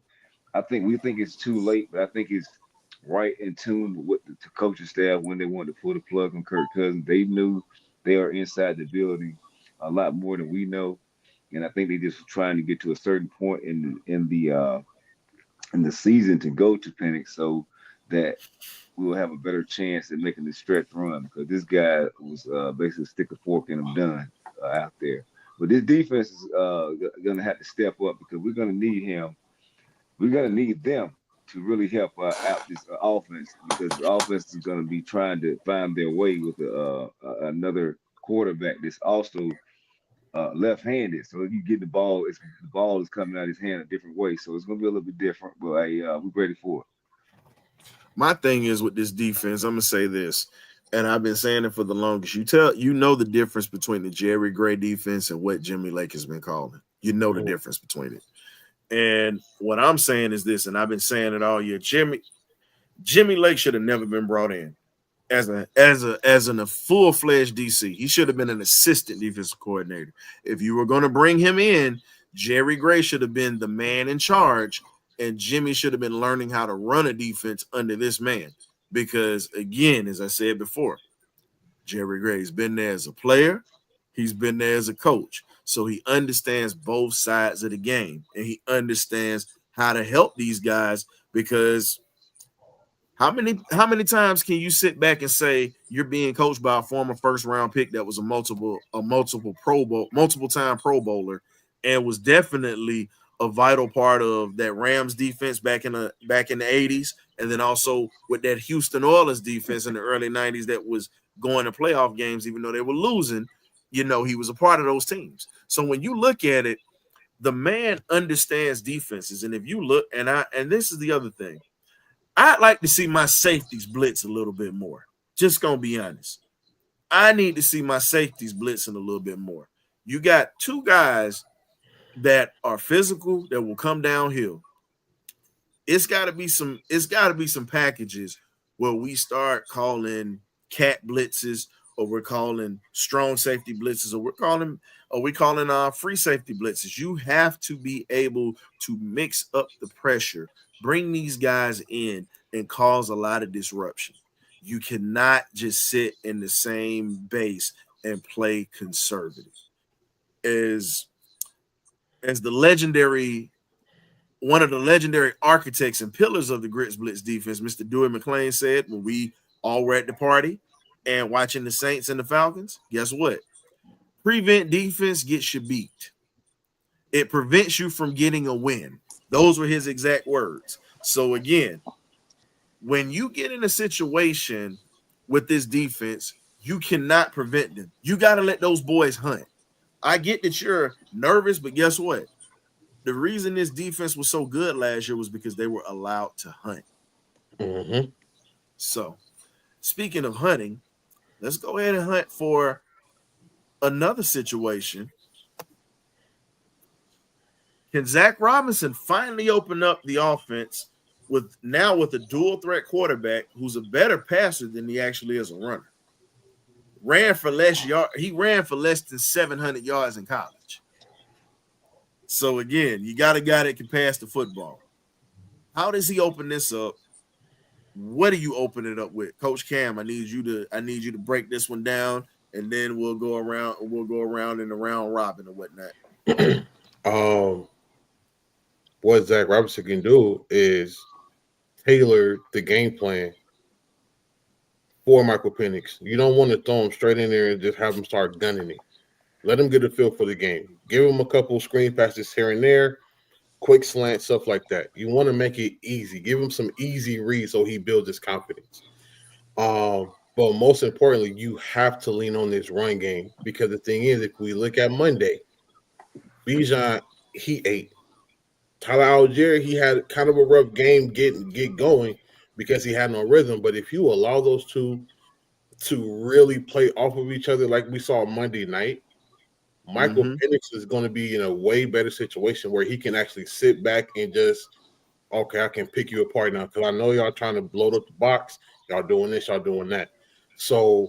We think it's too late, but I think it's right in tune with what the coaching staff when they wanted to pull the plug on Kirk Cousins. They knew they are inside the building a lot more than we know, and I think they just trying to get to a certain point in the season to go to Penix, so that we will have a better chance at making the stretch run, because this guy was basically stick a fork in him done out there. But this defense is going to have to step up, because we're going to need him. We're going to need them to really help out this offense, because the offense is going to be trying to find their way with another quarterback that's also left-handed. So if you get the ball, the ball is coming out of his hand a different way. So it's going to be a little bit different, but we're ready for it. My thing is with this defense, I'm gonna say this, and I've been saying it for the longest. You know the difference between the Jerry Gray defense and what Jimmy Lake has been calling. You know the difference between it. And what I'm saying is this, and I've been saying it all year. Jimmy Lake should have never been brought in as a full-fledged DC. He should have been an assistant defensive coordinator. If you were going to bring him in, Jerry Gray should have been the man in charge, and Jimmy should have been learning how to run a defense under this man. Because, again, as I said before, Jerry Gray's been there as a player. He's been there as a coach. So he understands both sides of the game, and he understands how to help these guys. Because how many times can you sit back and say you're being coached by a former first-round pick that was a multiple time Pro Bowler, and was definitely a vital part of that Rams defense back in the 80s, and then also with that Houston Oilers defense in the early 90s that was going to playoff games even though they were losing. You know, he was a part of those teams. So when you look at it, the man understands defenses. And if you look, and this is the other thing, I'd like to see my safeties blitz a little bit more. Just gonna be honest. I need to see my safeties blitzing a little bit more. You got two guys that are physical that will come downhill. It's got to be some packages where we start calling cat blitzes, or we're calling strong safety blitzes, or we're calling free safety blitzes. You have to be able to mix up the pressure, bring these guys in, and cause a lot of disruption. You cannot just sit in the same base and play conservative. As one of the legendary architects and pillars of the Grits Blitz defense, Mr. Dewey McClain, said when we all were at the party and watching the Saints and the Falcons, guess what? Prevent defense gets you beat. It prevents you from getting a win. Those were his exact words. So again, when you get in a situation with this defense, you cannot prevent them. You got to let those boys hunt. I get that you're nervous, but guess what? The reason this defense was so good last year was because they were allowed to hunt. Mm-hmm. So, speaking of hunting, let's go ahead and hunt for another situation. Can Zac Robinson finally open up the offense with a dual threat quarterback who's a better passer than he actually is a runner? He ran for less than 700 yards in college. So again, you got a guy that can pass the football. How does he open this up? What do you open it up with? Coach Cam, I need you to break this one down, and then we'll go around in the round robin and whatnot. What Zac Robinson can do is tailor the game plan for Michael Penix. You don't want to throw him straight in there and just have him start gunning it. Let him get a feel for the game. Give him a couple screen passes here and there, quick slant, stuff like that. You want to make it easy. Give him some easy reads so he builds his confidence. But most importantly, you have to lean on this run game, because the thing is, if we look at Monday, Bijan, he ate. Tyler Algier, he had kind of a rough game get going because he had no rhythm. But if you allow those two to really play off of each other like we saw Monday night, Michael Penix is going to be in a way better situation where he can actually sit back and just, okay, I can pick you apart now because I know y'all trying to blow up the box. Y'all doing this, y'all doing that. So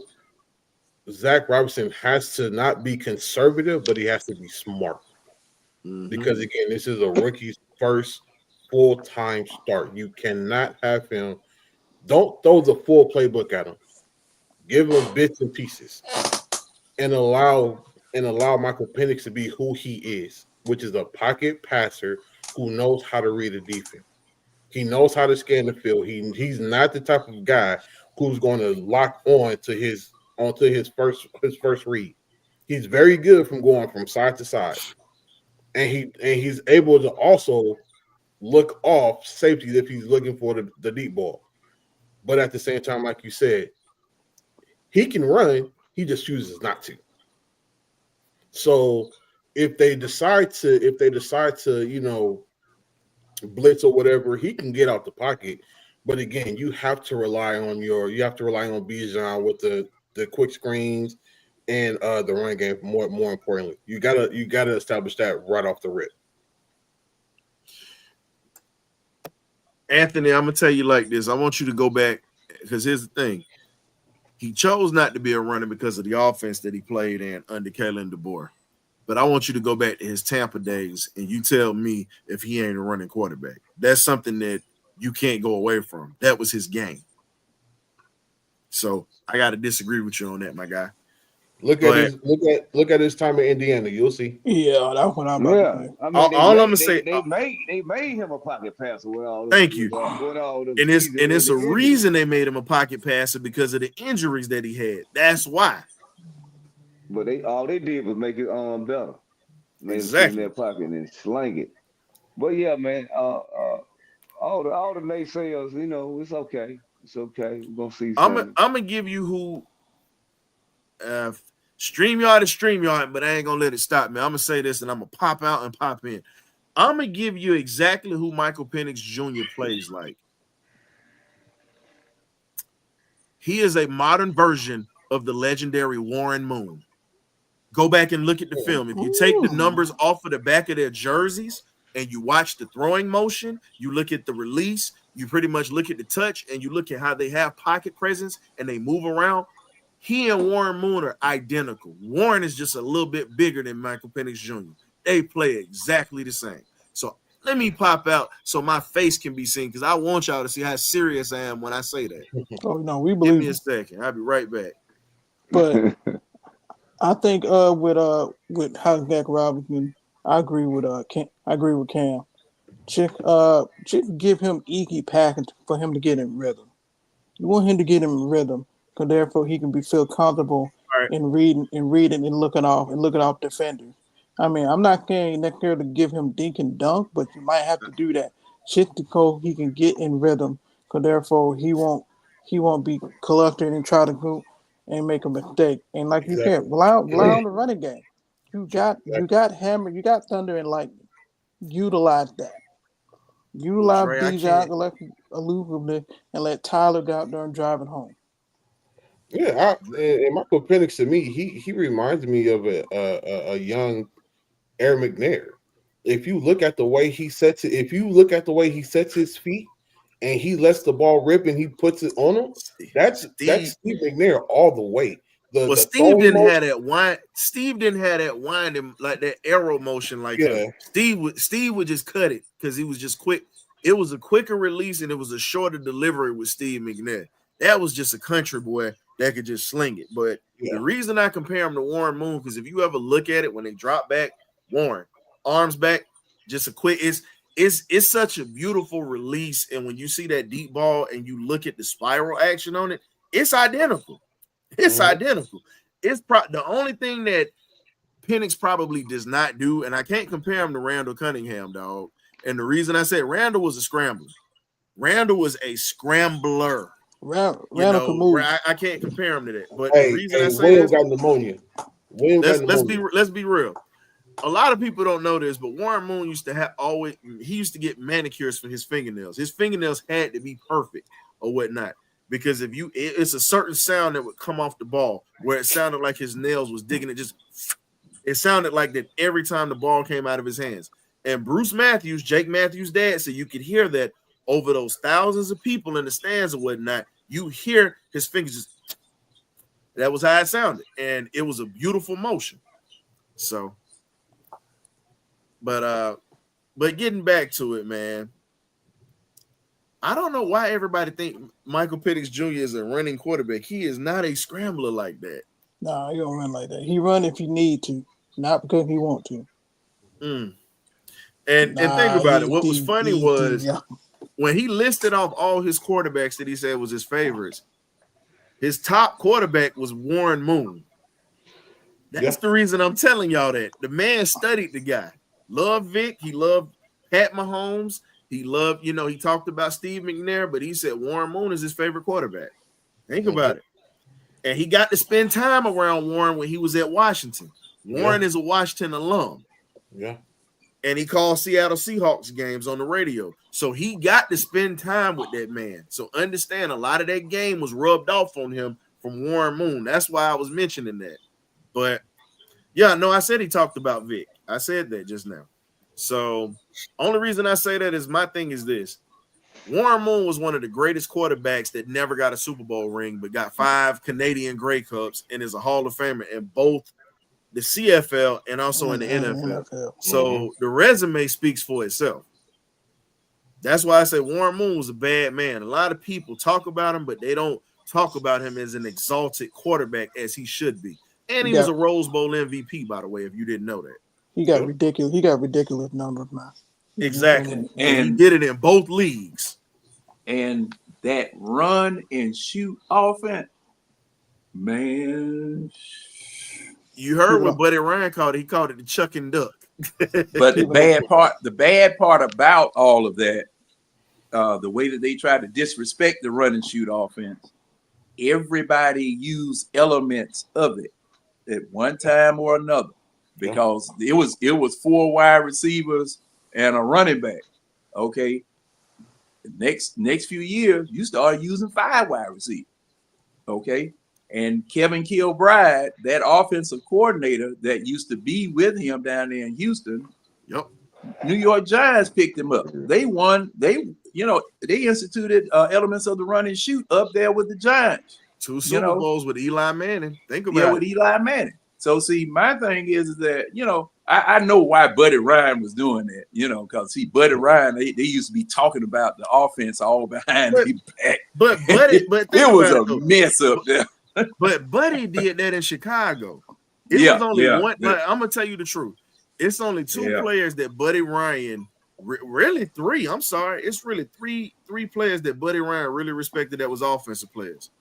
Zac Robinson has to not be conservative, but he has to be smart. Because, again, this is a rookie's first full-time start. You cannot have him – don't throw the full playbook at him. Give him bits and pieces and allow Michael Penix to be who he is, which is a pocket passer who knows how to read a defense. He knows how to scan the field. He's not the type of guy who's going to lock on to his first read. He's very good from going from side to side. And he's able to also look off safeties if he's looking for the deep ball. But at the same time, like you said, he can run. He just chooses not to. So if they decide to, you know, blitz or whatever, he can get out the pocket. But again, you have to rely on Bijan with the quick screens and the run game. More importantly, you gotta establish that right off the rip. Anthony, I'm gonna tell you like this. I want you to go back because here's the thing. He chose not to be a runner because of the offense that he played in under Kalen DeBoer. But I want you to go back to his Tampa days and you tell me if he ain't a running quarterback. That's something that you can't go away from. That was his game. So I got to disagree with you on that, my guy. Look at his time in Indiana. You'll see. Yeah, that's what I'm about to say. I mean, all I'm gonna say, they made him a pocket passer. Thank you. And it's a reason they made him a pocket passer because of the injuries that he had. That's why. But all they did was make it better. Made Exactly. him in their pocket and slang it. But yeah, man, all the naysayers, you know, it's okay. It's okay. We're gonna see. I'm gonna give you who. StreamYard is StreamYard, but I ain't gonna let it stop me. I'm gonna say this and I'm gonna pop out and pop in. I'm gonna give you exactly who Michael Penix Jr. plays like. He is a modern version of the legendary Warren Moon. Go back and look at the film. If you take the numbers off of the back of their jerseys and you watch the throwing motion, you look at the release, you pretty much look at the touch, and you look at how they have pocket presence and they move around. He and Warren Moon are identical. Warren is just a little bit bigger than Michael Penix Jr. They play exactly the same. So let me pop out so my face can be seen because I want y'all to see how serious I am when I say that. Oh no, we believe. Give me a second. I'll be right back. But I think with how Zac Robinson, I agree with Cam. Chick give him easy package for him to get in rhythm. You want him to get in rhythm. So therefore, he can feel comfortable in reading and looking off defenders. I mean, I'm not saying necessarily to give him dink and dunk, but you might have to do that just so he can get in rhythm. So therefore, he won't be clustered and try to go and make a mistake. And like you said, rely on the running game. You got Hammer, you got Thunder and Lightning. Utilize that. Utilize Bijan elusively and let Tyler go out there and drive it home. Yeah, and Michael Penix to me, he reminds me of a young Aaron McNair. If you look at the way he sets his feet and he lets the ball rip and he puts it on him, that's Steve McNair all the way. Steve didn't have that wind. Steve didn't have that winding like that arrow motion like him. Steve would just cut it because he was just quick. It was a quicker release and it was a shorter delivery with Steve McNair. That was just a country boy that could just sling it. But the reason I compare him to Warren Moon, because if you ever look at it when they drop back, Warren, arms back, just a quick, it's such a beautiful release. And when you see that deep ball and you look at the spiral action on it, it's identical. It's identical. It's the only thing that Penix probably does not do, and I can't compare him to Randall Cunningham, dog. And the reason I said Randall was a scrambler. Randall was a scrambler. Randall can move. I can't compare him to that. But the reason I say Williams got pneumonia. Let's be real. A lot of people don't know this, but Warren Moon used to get manicures for his fingernails. His fingernails had to be perfect or whatnot. Because it's a certain sound that would come off the ball where it sounded like his nails was digging it. It sounded like that every time the ball came out of his hands. And Bruce Matthews, Jake Matthews' dad, said you could hear that over those thousands of people in the stands or whatnot. You hear his fingers just. That was how it sounded, and it was a beautiful motion. So, but getting back to it, man. I don't know why everybody think Michael Penix Jr. is a running quarterback. He is not a scrambler like that. No, he don't run like that. He run if he need to, not because he want to. And think about it. What was funny was when he listed off all his quarterbacks that he said was his favorites, his top quarterback was Warren Moon. That's the reason I'm telling y'all that. The man studied the guy. Loved Vic. He loved Pat Mahomes. He loved, he talked about Steve McNair, but he said Warren Moon is his favorite quarterback. Think about it. And he got to spend time around Warren when he was at Washington. Warren is a Washington alum. Yeah. And he called Seattle Seahawks games on the radio. So he got to spend time with that man. So understand, a lot of that game was rubbed off on him from Warren Moon. That's why I was mentioning that. But yeah, no, I said he talked about Vic. I said that just now. So only reason I say that is my thing is this. Warren Moon was one of the greatest quarterbacks that never got a Super Bowl ring, but got 5 Canadian Grey Cups and is a Hall of Famer in both the CFL and also in the NFL. So the resume speaks for itself. That's why I say Warren Moon was a bad man. A lot of people talk about him, but they don't talk about him as an exalted quarterback as he should be. And he was a Rose Bowl MVP, by the way, if you didn't know that. He got ridiculous numbers, man. Exactly. And he did it in both leagues. And that run and shoot offense, man. You heard what Buddy Ryan called it. He called it the chuck and duck. But the bad part about all of that, the way that they tried to disrespect the run and shoot offense, everybody used elements of it at one time or another, because it was 4 wide receivers and a running back. Okay. The next few years, you start using 5 wide receivers. Okay. And Kevin Kilbride, that offensive coordinator that used to be with him down there in Houston, New York Giants picked him up. They won. They instituted elements of the run and shoot up there with the Giants. 2 Super Bowls with Eli Manning. Think about it. With Eli Manning. So see, my thing is that, I know why Buddy Ryan was doing that, because Buddy Ryan, they used to be talking about the offense all behind the back. But it was a mess up there. But Buddy did that in Chicago. It was only one. Like, I'm gonna tell you the truth. It's only 2 players that Buddy Ryan, really 3. I'm sorry, it's really three players that Buddy Ryan really respected that was offensive players.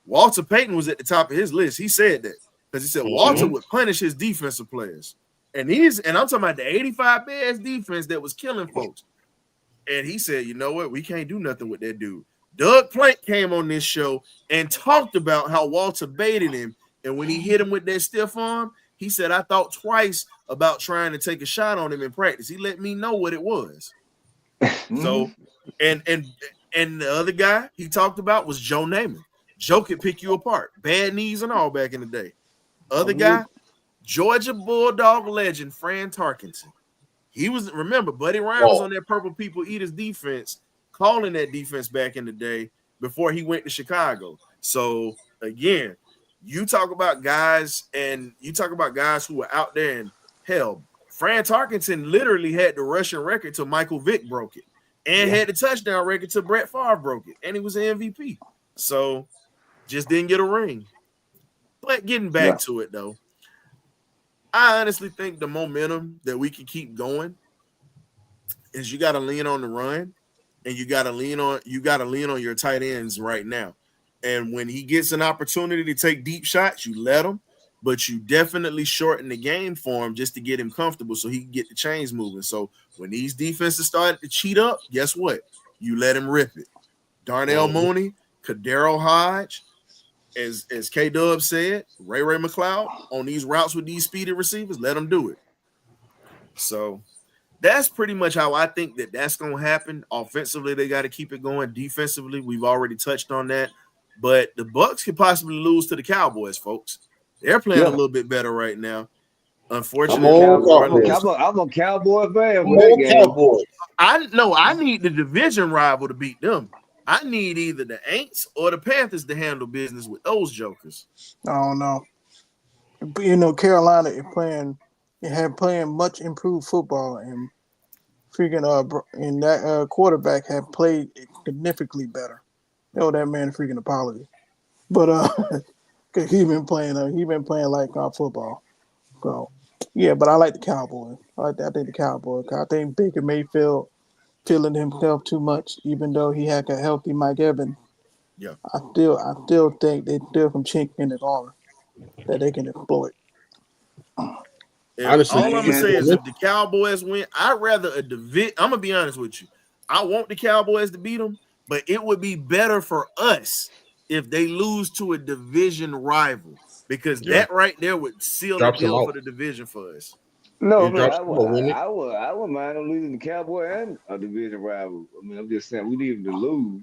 Walter Payton was at the top of his list. He said that because he said Walter would punish his defensive players, and I'm talking about the 85 Bears defense that was killing folks. And he said, you know what, we can't do nothing with that dude. Doug Plank came on this show and talked about how Walter baited him. And when he hit him with that stiff arm, he said, I thought twice about trying to take a shot on him in practice. He let me know what it was. So, and the other guy he talked about was Joe Namath. Joe could pick you apart, bad knees and all back in the day. Other guy, Georgia Bulldog legend, Fran Tarkenton. Remember, Buddy Ryan was on that Purple People Eaters defense, calling that defense back in the day before he went to Chicago. So again, you talk about guys who were out there, and hell, Fran Tarkenton literally had the rushing record till Michael Vick broke it, and had the touchdown record till Brett Favre broke it, and he was an MVP. So just didn't get a ring. But getting back to it though, I honestly think the momentum that we can keep going is you got to lean on the run. And you got to lean on your tight ends right now. And when he gets an opportunity to take deep shots, you let him, but you definitely shorten the game for him just to get him comfortable so he can get the chains moving. So when these defenses started to cheat up, guess what? You let him rip it. Darnell Mooney, Kadero Hodge, as K-Dub said, Ray McLeod, on these routes with these speedy receivers, let them do it. So that's pretty much how I think that's going to happen. Offensively, they got to keep it going. Defensively, we've already touched on that. But the Bucs could possibly lose to the Cowboys, folks. They're playing a little bit better right now. Unfortunately, I'm a Cowboy fan. I need the division rival to beat them. I need either the Aints or the Panthers to handle business with those jokers. I don't know. Carolina is playing much improved football, and freaking and that quarterback have played significantly better. That man freaking apology, but because he's been playing like football. So yeah, but I like the Cowboys. I think the Cowboys. I think Baker Mayfield feeling himself too much, even though he had a healthy Mike Evans. Yeah, I still think they still some chink in his armor that they can exploit. Honestly, all I'm gonna say is if the Cowboys win, I'd rather I'm gonna be honest with you. I want the Cowboys to beat them, but it would be better for us if they lose to a division rival, because that right there would seal the deal for the division for us. No, man, I wouldn't mind them losing the Cowboy and a division rival. I mean, I'm just saying we need them to lose.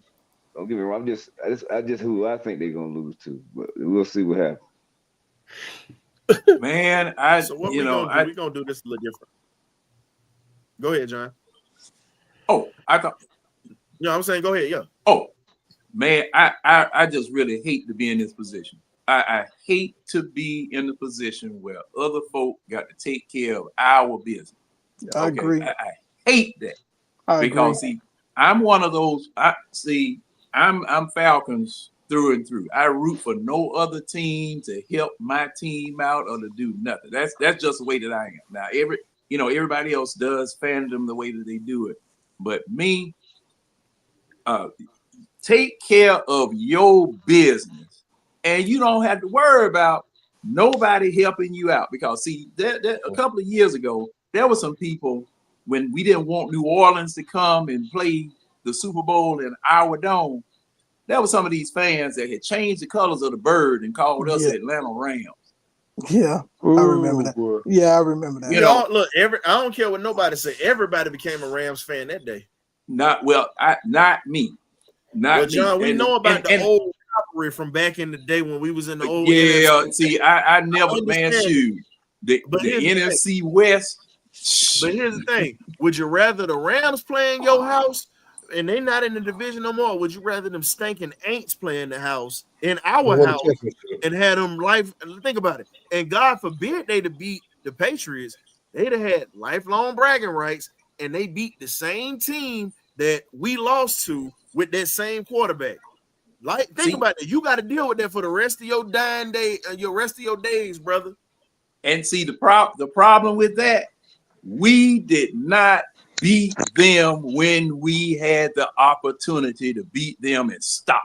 Don't get me wrong. I just who I think they're gonna lose to, but we'll see what happens. Man, so what we're gonna do this a little different. Go ahead, John. Oh, I thought. Yeah, I'm saying go ahead. Yeah. Oh, man, I just really hate to be in this position. I hate to be in the position where other folk got to take care of our business. I agree. I hate that. Because see, I'm one of those. I'm Falcons through and through. I root for no other team to help my team out or to do nothing. That's just the way that I am. Now everybody else does fandom the way that they do it, but me, take care of your business. And you don't have to worry about nobody helping you out, because see, a couple of years ago, there were some people when we didn't want New Orleans to come and play the Super Bowl in our dome. There were some of these fans that had changed the colors of the bird and called us Atlanta Rams. Yeah, I remember that. Boy. Yeah, I remember that. You know, look, I don't care what nobody say. Everybody became a Rams fan that day. Not me. Not John, me. We know about the old from back in the day when we was in the old NFC. See, I never the NFC West. But here's the thing: would you rather the Rams play in your house and they not in the division no more? Or would you rather them stinking Aints play in the house in our house and had them life? Think about it. And God forbid they to beat the Patriots, they'd have had lifelong bragging rights, and they beat the same team that we lost to with that same quarterback. Like, think about it. You got to deal with that for the rest of your dying day, your rest of your days, brother. And see, the problem with that, we did not beat them when we had the opportunity to beat them and stop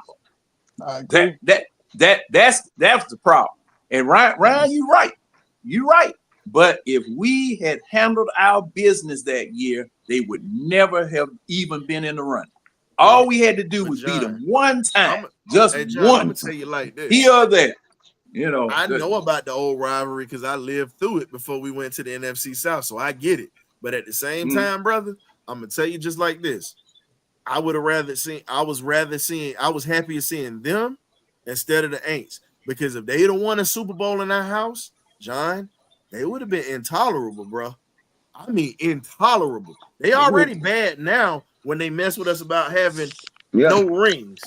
them. That's the problem. And Ryan, you're right. But if we had handled our business that year, they would never have even been in the run. All we had to do was beat them one time, once. I'm gonna tell you like this. Here or there. You know, I know about the old rivalry because I lived through it before we went to the NFC South, so I get it. But at the same time, brother, I'm gonna tell you just like this. I was happier seeing them instead of the Aints, because if they'd have won a Super Bowl in our house, John, they would have been intolerable, bro. I mean, intolerable. They already bad now when they mess with us about having no rings.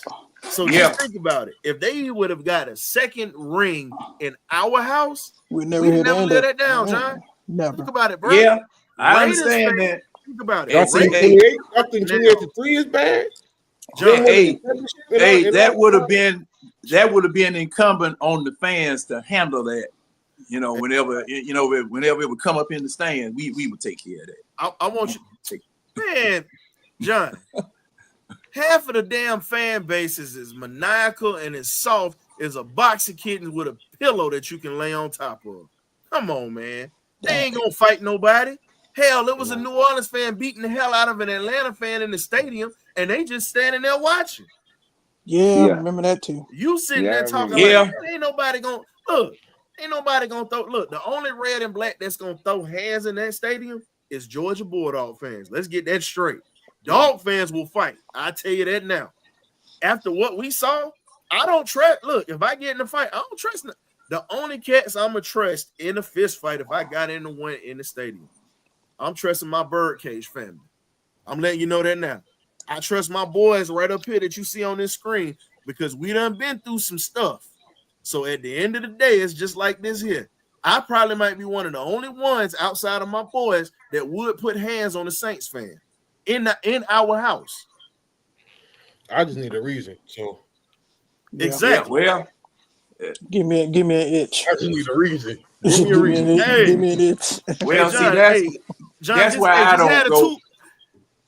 So just think about it. If they would have got a second ring in our house, we'd never let that down, John. Never. Think about it, bro. Yeah, I understand that. Think about it. I think 28-3 is bad. John, that would have been incumbent on the fans to handle that. You know, whenever it would come up in the stand, we would take care of that. I want you to take, man, John. Half of the damn fan base is as maniacal and as soft as a box of kittens with a pillow that you can lay on top of. Come on, man. They ain't gonna fight nobody. Hell, it was a New Orleans fan beating the hell out of an Atlanta fan in the stadium, and they just standing there watching. Yeah, I remember that too. You sitting there talking like, ain't nobody gonna look. Ain't nobody gonna throw. Look, the only red and black that's gonna throw hands in that stadium is Georgia Bulldog fans. Let's get that straight. Dog fans will fight. I tell you that now. After what we saw, I don't trust. Look, if I get in a fight, I don't trust. The only cats I'm gonna trust in a fist fight if I got into one in the stadium, I'm trusting my Birdcage family. I'm letting you know that now. I trust my boys right up here that you see on this screen because we done been through some stuff. So at the end of the day, it's just like this here. I probably might be one of the only ones outside of my boys that would put hands on the Saints fan in our house. I just need a reason. So exactly. Well, give me an itch. I just need a reason. Give me a reason. Give me an itch. Well, John, see, that's why I don't go.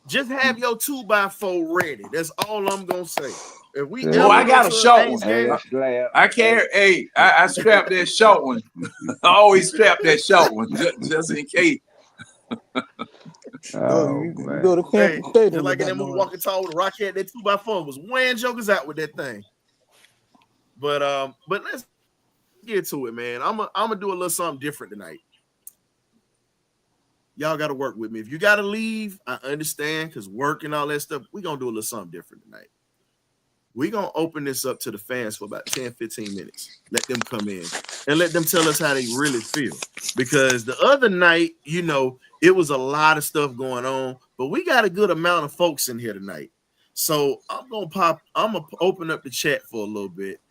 Just have your 2x4 ready. That's all I'm gonna say. If we I got a short one. I carry. Hey, I strap that short one. I always strap that short one just in case. You man. go to Hey, Tampa State. just like in that movie Walking Tall with Rockhead, that 2x4 was weighing jokers out with that thing. But let's get to it, man. I'm gonna do a little something different tonight. Y'all got to work with me. If you got to leave, I understand, because work and all that stuff. We're gonna do a little something different tonight. We're going to open this up to the fans for about 10, 15 minutes. Let them come in and let them tell us how they really feel. Because the other night, you know, it was a lot of stuff going on, but we got a good amount of folks in here tonight. So I'm going to open up the chat for a little bit,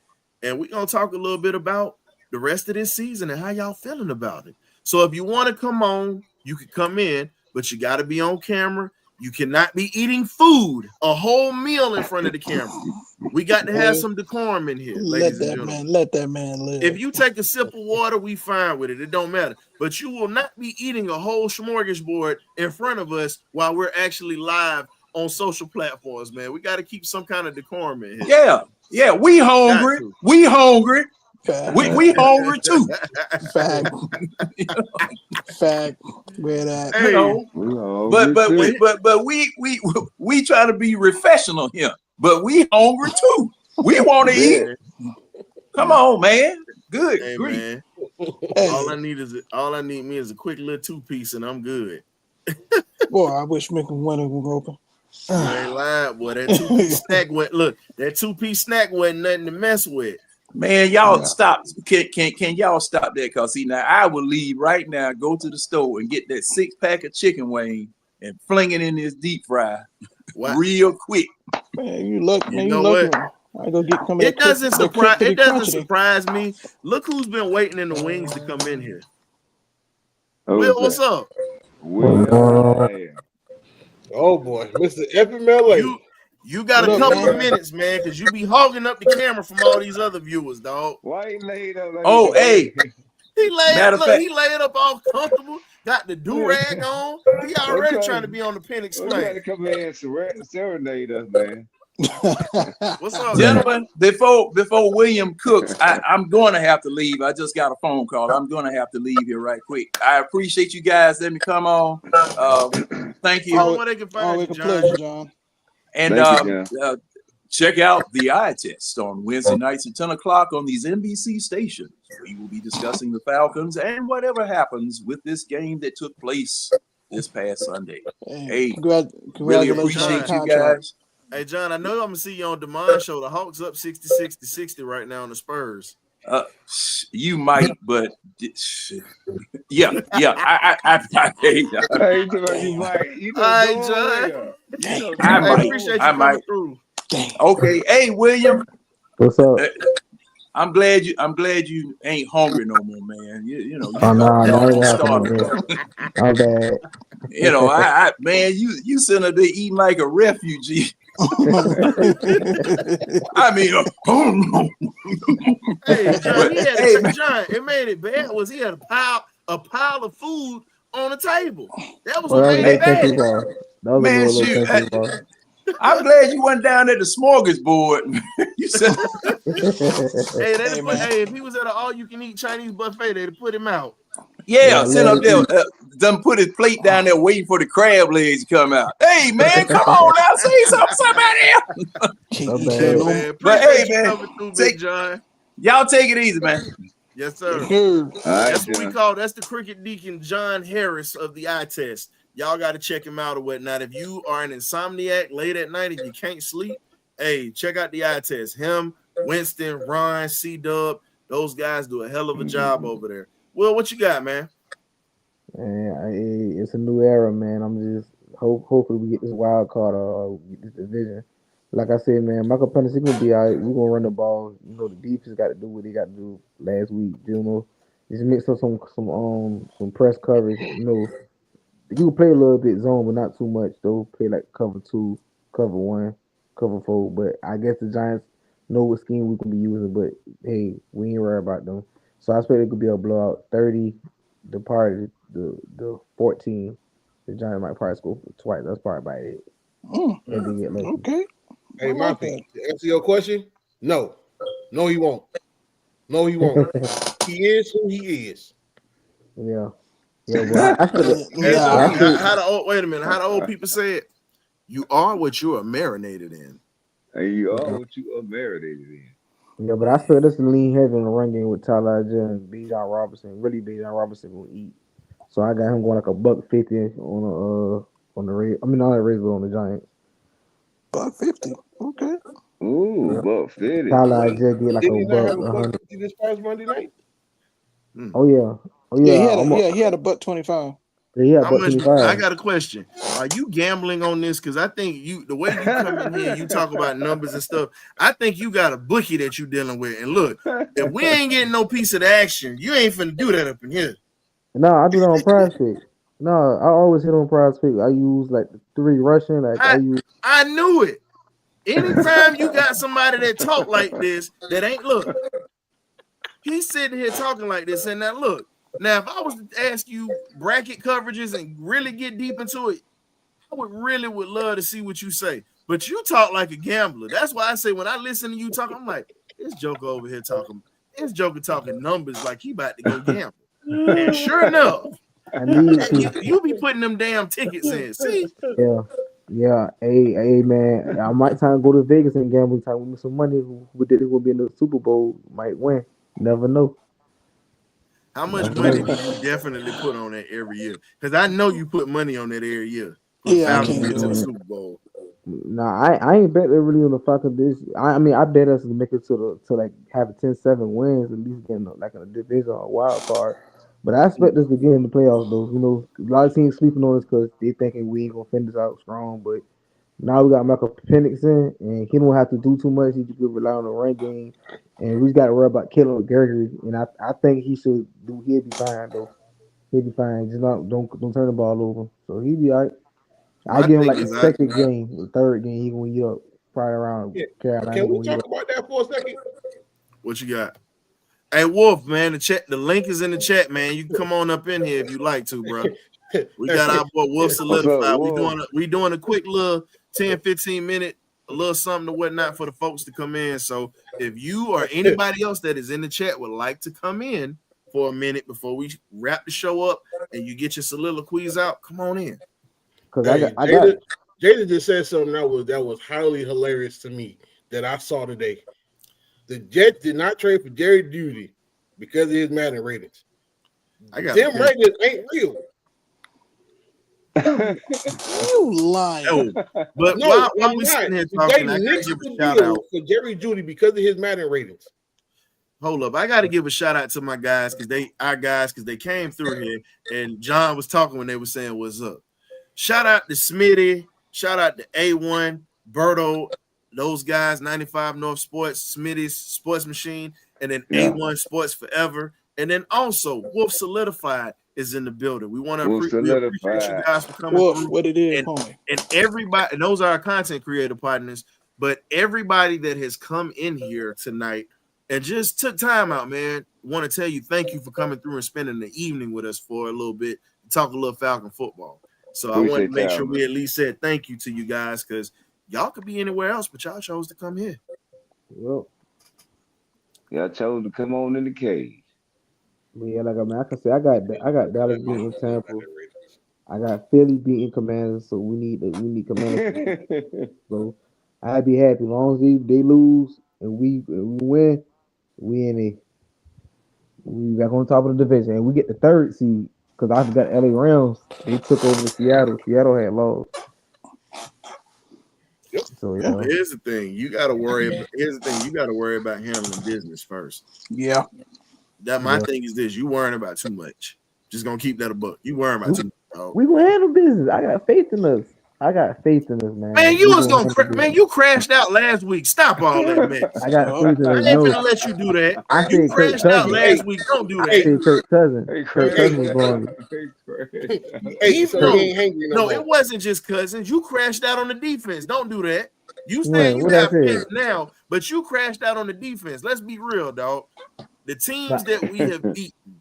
and we're going to talk a little bit about the rest of this season and how y'all feeling about it. So if you want to come on, you can come in, but you got to be on camera. You cannot be eating food, a whole meal in front of the camera. We got to have some decorum in here, ladies and gentlemen. Let that man live. If you take a sip of water, we fine with it. It don't matter. But you will not be eating a whole smorgasbord in front of us while we're actually live on social platforms, man. We got to keep some kind of decorum in here. Yeah. We hungry. We hungry. We hungry too. Fact. Where that? Hey, but we try to be professional here. But we hungry too. We want to eat. Come on, man. Good. Hey, grief. man. Hey. All I need me is a quick little 2-piece, and I'm good. Boy, I wish Mick and Winter would open. I ain't lying, boy. That 2-piece snack went. Look, that 2-piece snack wasn't nothing to mess with. Man, y'all stop. Can y'all stop that? Cause see, now I will leave right now, go to the store and get that 6-pack of chicken wing and fling it in this deep fry real quick. Man, you look. You know what? I go get some. It doesn't surprise me. Look who's been waiting in the wings to come in here. Will, what's up? Will. Oh boy, Mr. FMLA. You got a couple of minutes, man, because you be hogging up the camera from all these other viewers, dog. Why he laid up? Hey. He laid up all comfortable, got the do-rag on. He already trying to be on the Penix Well, you got to come in and serenade us, man. What's up, gentlemen? Before William cooks, I'm going to have to leave. I just got a phone call. I'm going to have to leave here right quick. I appreciate you guys. Let me come on. Thank you. Always a pleasure, John. And check out the eye test on Wednesday nights at 10 o'clock on these NBC stations. We will be discussing the Falcons and whatever happens with this game that took place this past Sunday. Hey, really appreciate you guys. Hey, John, I know I'm going to see you on DeMond's show. The Hawks up 60-60 right now on the Spurs. You might, but yeah. I appreciate you coming through. Okay, hey William, what's up? I'm glad you ain't hungry no more, man. You know. Oh no, I'm bad. You know, I man, you sitting up there eating like a refugee. I mean, hey, John, it made it bad. Was he had a pile of food on the table? That was what made it bad. Man, shoot, I'm glad you went down at the smorgasbord. You said, hey, if he was at an all-you-can-eat Chinese buffet, they'd put him out. Yeah, sit up there, them put his plate down there waiting for the crab legs to come out. Hey, man, come on now, say something Man. But hey, man, Big John. Y'all take it easy, man. Yes, sir. That's what we call. That's the cricket deacon John Harris of the eye test. Y'all got to check him out or whatnot. If you are an insomniac late at night and you can't sleep, hey, check out the eye test. Him, Winston, Ron, C-Dub, those guys do a hell of a job over there. Will, what you got, man? Man, it's a new era, man. I'm just hopefully we get this wild card or get this division. Like I said, man, Michael Penix is gonna be all right. We're gonna run the ball. You know, the defense got to do what they got to do last week. You know, just mix up some press coverage. You know, you can play a little bit zone, but not too much. Though play like cover 2, cover 1, cover 4. But I guess the Giants know what scheme we can be using. But hey, we ain't worried about them. So I expect it could be a blowout. 30, the 14. The Giants might probably score twice. That's probably about it. And then get lucky. Okay. Hey, Monty, to answer your question, no, he won't. No, he won't. He is who he is. Yeah. Yeah, well, I should have. Wait a minute. How the old people say it? You are what you are marinated in. And you are what you are marinated in. Yeah, but I feel this lean heavy in the run game with Tyler and Bijan Robinson. Really, Bijan Robinson will eat. So I got him going like a $150 on the Raiders. I mean, not the Raiders, but on the Giants. $150. Okay. Ooh, Yeah. $150. Tyler just get like Did a he not buck have a $100. $150 this past Monday night? Oh yeah, he had a $125. Yeah, he had How much? I $125. got a question. Are you gambling on this? Because I think the way you come in here, you talk about numbers and stuff. I think you got a bookie that you dealing with. And look, if we ain't getting no piece of the action, you ain't finna do that up in here. No, I do that on Prize Pick. No, I always hit on Prize Pick. I use like the 3 rushing. Like I knew it. Anytime you got somebody that talk like this, that ain't look. He's sitting here talking like this, and now look. Now, if I was to ask you bracket coverages and really get deep into it, I would love to see what you say. But you talk like a gambler. That's why I say when I listen to you talk, I'm like, this joker over here talking. This joker talking numbers like he about to go gamble. And sure enough, you be putting them damn tickets in. See? Yeah. Hey, man. I might time to go to Vegas and gamble. Time with me some money. Who will be in the Super Bowl might win. Never know. How much money do you definitely put on that every year? Because I know you put money on that every year. Yeah, I can't get to the Super Bowl. Nah, I ain't bet really on the Falcons this. I mean, I bet us to make it to like have a 10-7 wins, at least getting like a division or a wild card. But I expect us to get in the playoffs though. You know, a lot of teams sleeping on us because they thinking we ain't gonna finish out strong. But now we got Michael Penix in, and he don't have to do too much. He just could rely on the run game, and we just got to worry about killing Gregory. And I think he'll be fine though. He'll be fine. Just don't turn the ball over. So he'll be all right. I give him like the second game, the third game, he gonna eat up probably around Carolina. Can we talk about that for a second? What you got? Hey Wolf, man, the link is in the chat, man. You can come on up in here if you like to, bro. We got our boy Wolf solidified. We doing a quick little 10-15 minute, a little something or whatnot for the folks to come in. So if you or anybody else that is in the chat would like to come in for a minute before we wrap the show up and you get your soliloquies out, come on in. Because Jada just said something that was highly hilarious to me that I saw today. The Jets did not trade for Jerry Jeudy because of his Madden ratings. Them ratings ain't real. You lying. But no, while we sitting here talking, I gotta give a shout out for Jerry Jeudy because of his Madden ratings. Hold up, I gotta give a shout out to my guys because they came through here and John was talking when they were saying what's up. Shout out to Smitty, shout out to A1, Berto, those guys, 95 North Sports, Smitty's Sports Machine, and then A1 Sports Forever. And then also Wolf Solidified is in the building. We want to appreciate you guys for coming through. What it is, and everybody, and those are our content creator partners, but everybody that has come in here tonight and just took time out, man, want to tell you thank you for coming through and spending the evening with us for a little bit to talk a little Falcon football. So I want to make sure we at least said thank you to you guys because y'all could be anywhere else, but y'all chose to come here. Well, y'all chose to come on in the cage. Yeah, like I can say, I got Dallas beating Tampa. I got Philly beating Commanders, so we need Commanders. So I'd be happy as long as they lose and we win. We back on top of the division and we get the 3rd seed. Because I got LA Rams, they took over Seattle. Seattle had lost. So yeah. Here's the thing: you got to worry about handling business first. Yeah. My thing is this: you worrying about too much. Just gonna keep that a buck. You worrying about too much. Dog. We gonna handle business. I got faith in us. Man. Man, you crashed out last week. Stop all that, man. I got faith in us. I ain't gonna let you do that. You crashed out last week. Don't do that. I said Kirk Cousins was going. No, it wasn't just Cousins. You crashed out on the defense. Don't do that. You said you got faith now, but you crashed out on the defense. Let's be real, dog. The teams that we have beaten,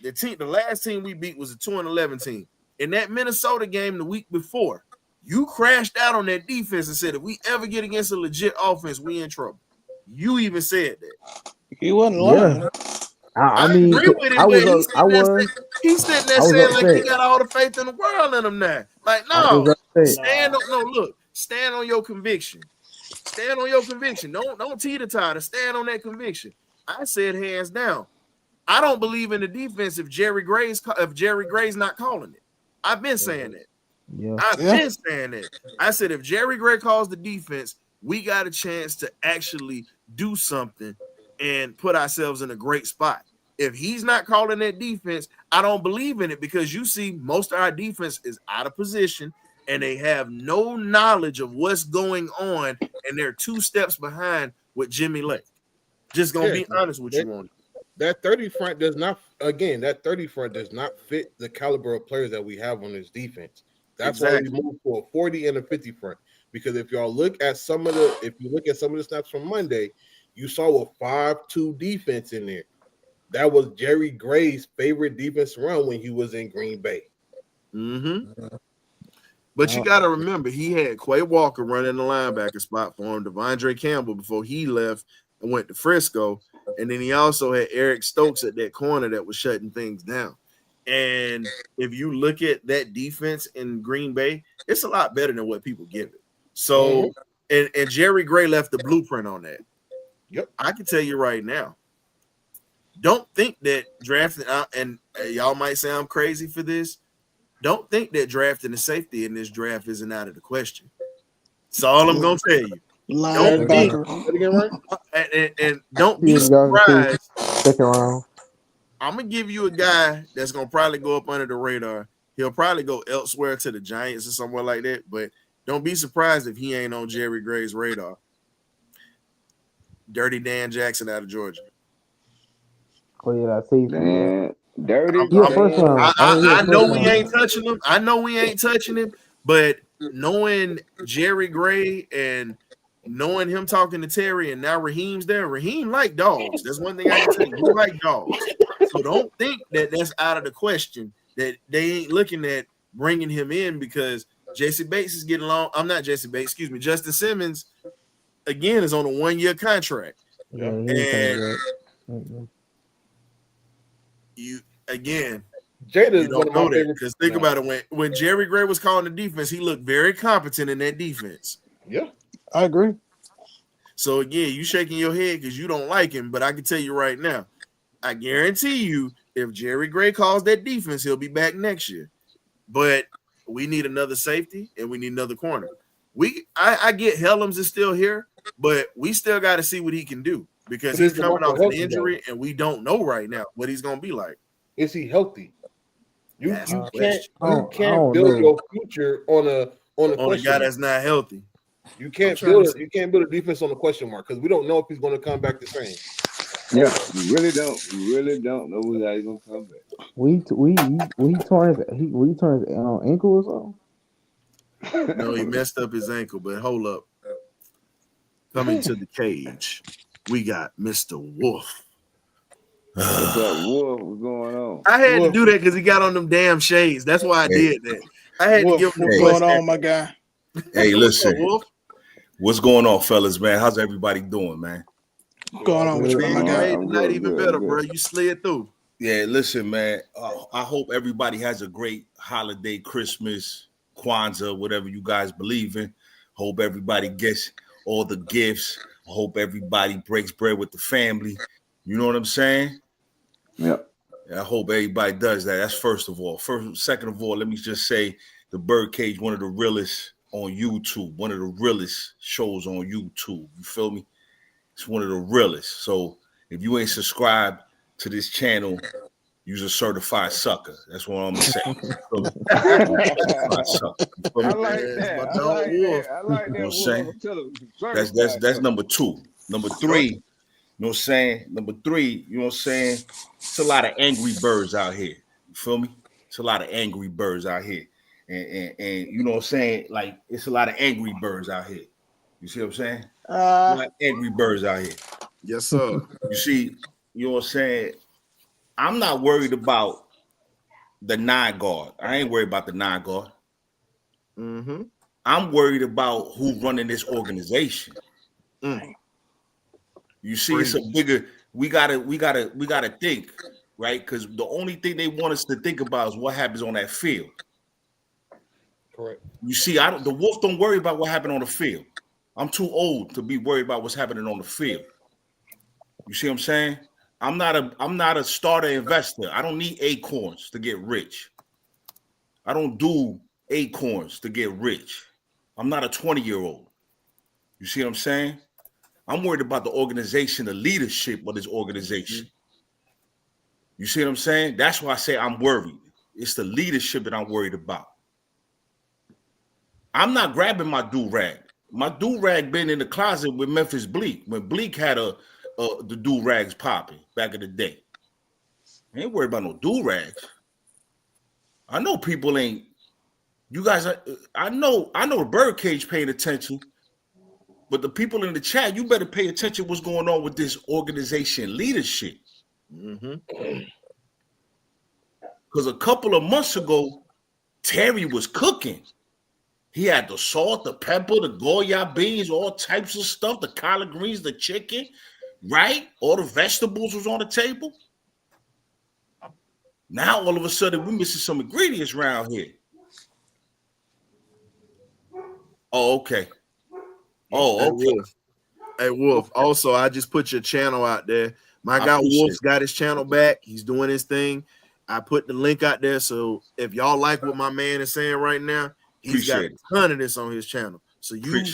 the last team we beat was a 2-11 team. In that Minnesota game the week before, you crashed out on that defense and said, if we ever get against a legit offense, we in trouble. You even said that. He wasn't lying. I I mean, agree with it, I but was, he's sitting there I was saying like he upset. got all the faith in the world in him now. Like, I no, was upset. stand on your conviction. Stand on your conviction. Don't teeter-totter. Stand on that conviction. I said hands down. I don't believe in the defense if Jerry Gray's not calling it. I've been saying that. Yeah. I've been saying that. I said if Jerry Gray calls the defense, we got a chance to actually do something and put ourselves in a great spot. If he's not calling that defense, I don't believe in it because you see most of our defense is out of position and they have no knowledge of what's going on and they're 2 steps behind with Jimmy Lake. Just gonna be honest with you on it. That 30 front does not fit the caliber of players that we have on this defense. That's why we moved to a 40 and a 50 front. Because if you look at some of the snaps from Monday, you saw a 5-2 defense in there. That was Jerry Gray's favorite defense run when he was in Green Bay. Mm-hmm. But you got to remember, he had Quay Walker running the linebacker spot for him, Devondre Campbell before he left and went to Frisco. And then he also had Eric Stokes at that corner that was shutting things down. And if you look at that defense in Green Bay, it's a lot better than what people give it. So, and Jerry Gray left the blueprint on that. Yep. I can tell you right now, don't think that drafting out, and y'all might say I'm crazy for this, don't think that drafting a safety in this draft isn't out of the question. That's all I'm going to tell you. Linebacker. And don't be surprised. Second round. I'm going to give you a guy that's going to probably go up under the radar. He'll probably go elsewhere to the Giants or somewhere like that, but don't be surprised if he ain't on Jerry Gray's radar. Dirty Dan Jackson out of Georgia. Oh, yeah, I see. Man, dirty. First round. I know we ain't touching him. I know we ain't touching him, but knowing Jerry Gray and knowing him talking to Terry and now Raheem's there, Raheem like dogs. That's one thing I can tell you. He like dogs. So don't think that that's out of the question, that they ain't looking at bringing him in because Jesse Bates is getting along. I'm not Jesse Bates, excuse me. Justin Simmons, again, is on a 1-year contract. Yeah, and you again, Jada you is don't know that because think about it. When Jerry Gray was calling the defense, he looked very competent in that defense. Yeah, I agree. So again, you shaking your head because you don't like him, but I can tell you right now, I guarantee you, if Jerry Gray calls that defense, he'll be back next year. But we need another safety and we need another corner. I get Helms is still here, but we still got to see what he can do because he's coming off an injury and we don't know right now what he's going to be like. Is he healthy? You can't build know. your future on a guy that's not healthy. You can't build a defense on a question mark because we don't know if he's going to come back the same. Yeah, we really don't. We really don't know who's going to come back. We tore his ankle or something. No, he messed up his ankle, but hold up. Coming to the cage, we got Mr. Wolf. What's up, Wolf? What's going on? I had to do that because he got on them damn shades. That's why I did that. I had to give him what's going on, my guy. Hey, listen. Wolf? What's going on, fellas, man? How's everybody doing, man? What's going on with you, my guy? Not even better, bro. You slid through. Yeah, listen, man. I hope everybody has a great holiday, Christmas, Kwanzaa, whatever you guys believe in. Hope everybody gets all the gifts. I hope everybody breaks bread with the family. You know what I'm saying? Yep. I hope everybody does that. That's first of all. Second of all, let me just say the Birdcage, one of the realest on YouTube, one of the realest shows on YouTube. You feel me? It's one of the realest. So if you ain't subscribed to this channel, you're a certified sucker. That's what I'm gonna say. I like that. I like that. That's number 2. Number 3, you know what I'm saying? Number 3, you know what I'm saying? It's a lot of angry birds out here. You feel me? It's a lot of angry birds out here. And you know what I'm saying? Like, it's a lot of angry birds out here. You see what I'm saying? A lot of angry birds out here. Yes, sir. You see, you know what I'm saying? I'm not worried about the 9 guard. I ain't worried about the 9 guard. Mm-hmm. I'm worried about who's running this organization. You see, it's a bigger. we gotta think, right? Because the only thing they want us to think about is what happens on that field. Correct. You see, the Wolves don't worry about what happened on the field. I'm too old to be worried about what's happening on the field. You see what I'm saying? I'm not a starter investor. I don't need acorns to get rich. I don't do acorns to get rich. I'm not a 20-year-old. You see what I'm saying? I'm worried about the organization, the leadership of this organization. You see what I'm saying? That's why I say I'm worried. It's the leadership that I'm worried about. I'm not grabbing my do-rag. My do-rag been in the closet with Memphis Bleak when Bleak had the do-rags popping back in the day. I ain't worried about no do-rags. I know people ain't. You guys are. I know the Birdcage paying attention, but the people in the chat, you better pay attention what's going on with this organization leadership. Because a couple of months ago, Terry was cooking. He had the salt, the pepper, the Goya beans, all types of stuff, the collard greens, the chicken, right? All the vegetables was on the table. Now, all of a sudden, we're missing some ingredients around here. Oh, okay. Oh, okay. Hey, Wolf. Also, I just put your channel out there. My guy Wolf's got his channel back. He's doing his thing. I put the link out there. So if y'all like what my man is saying right now, he's got a ton of this on his channel. So you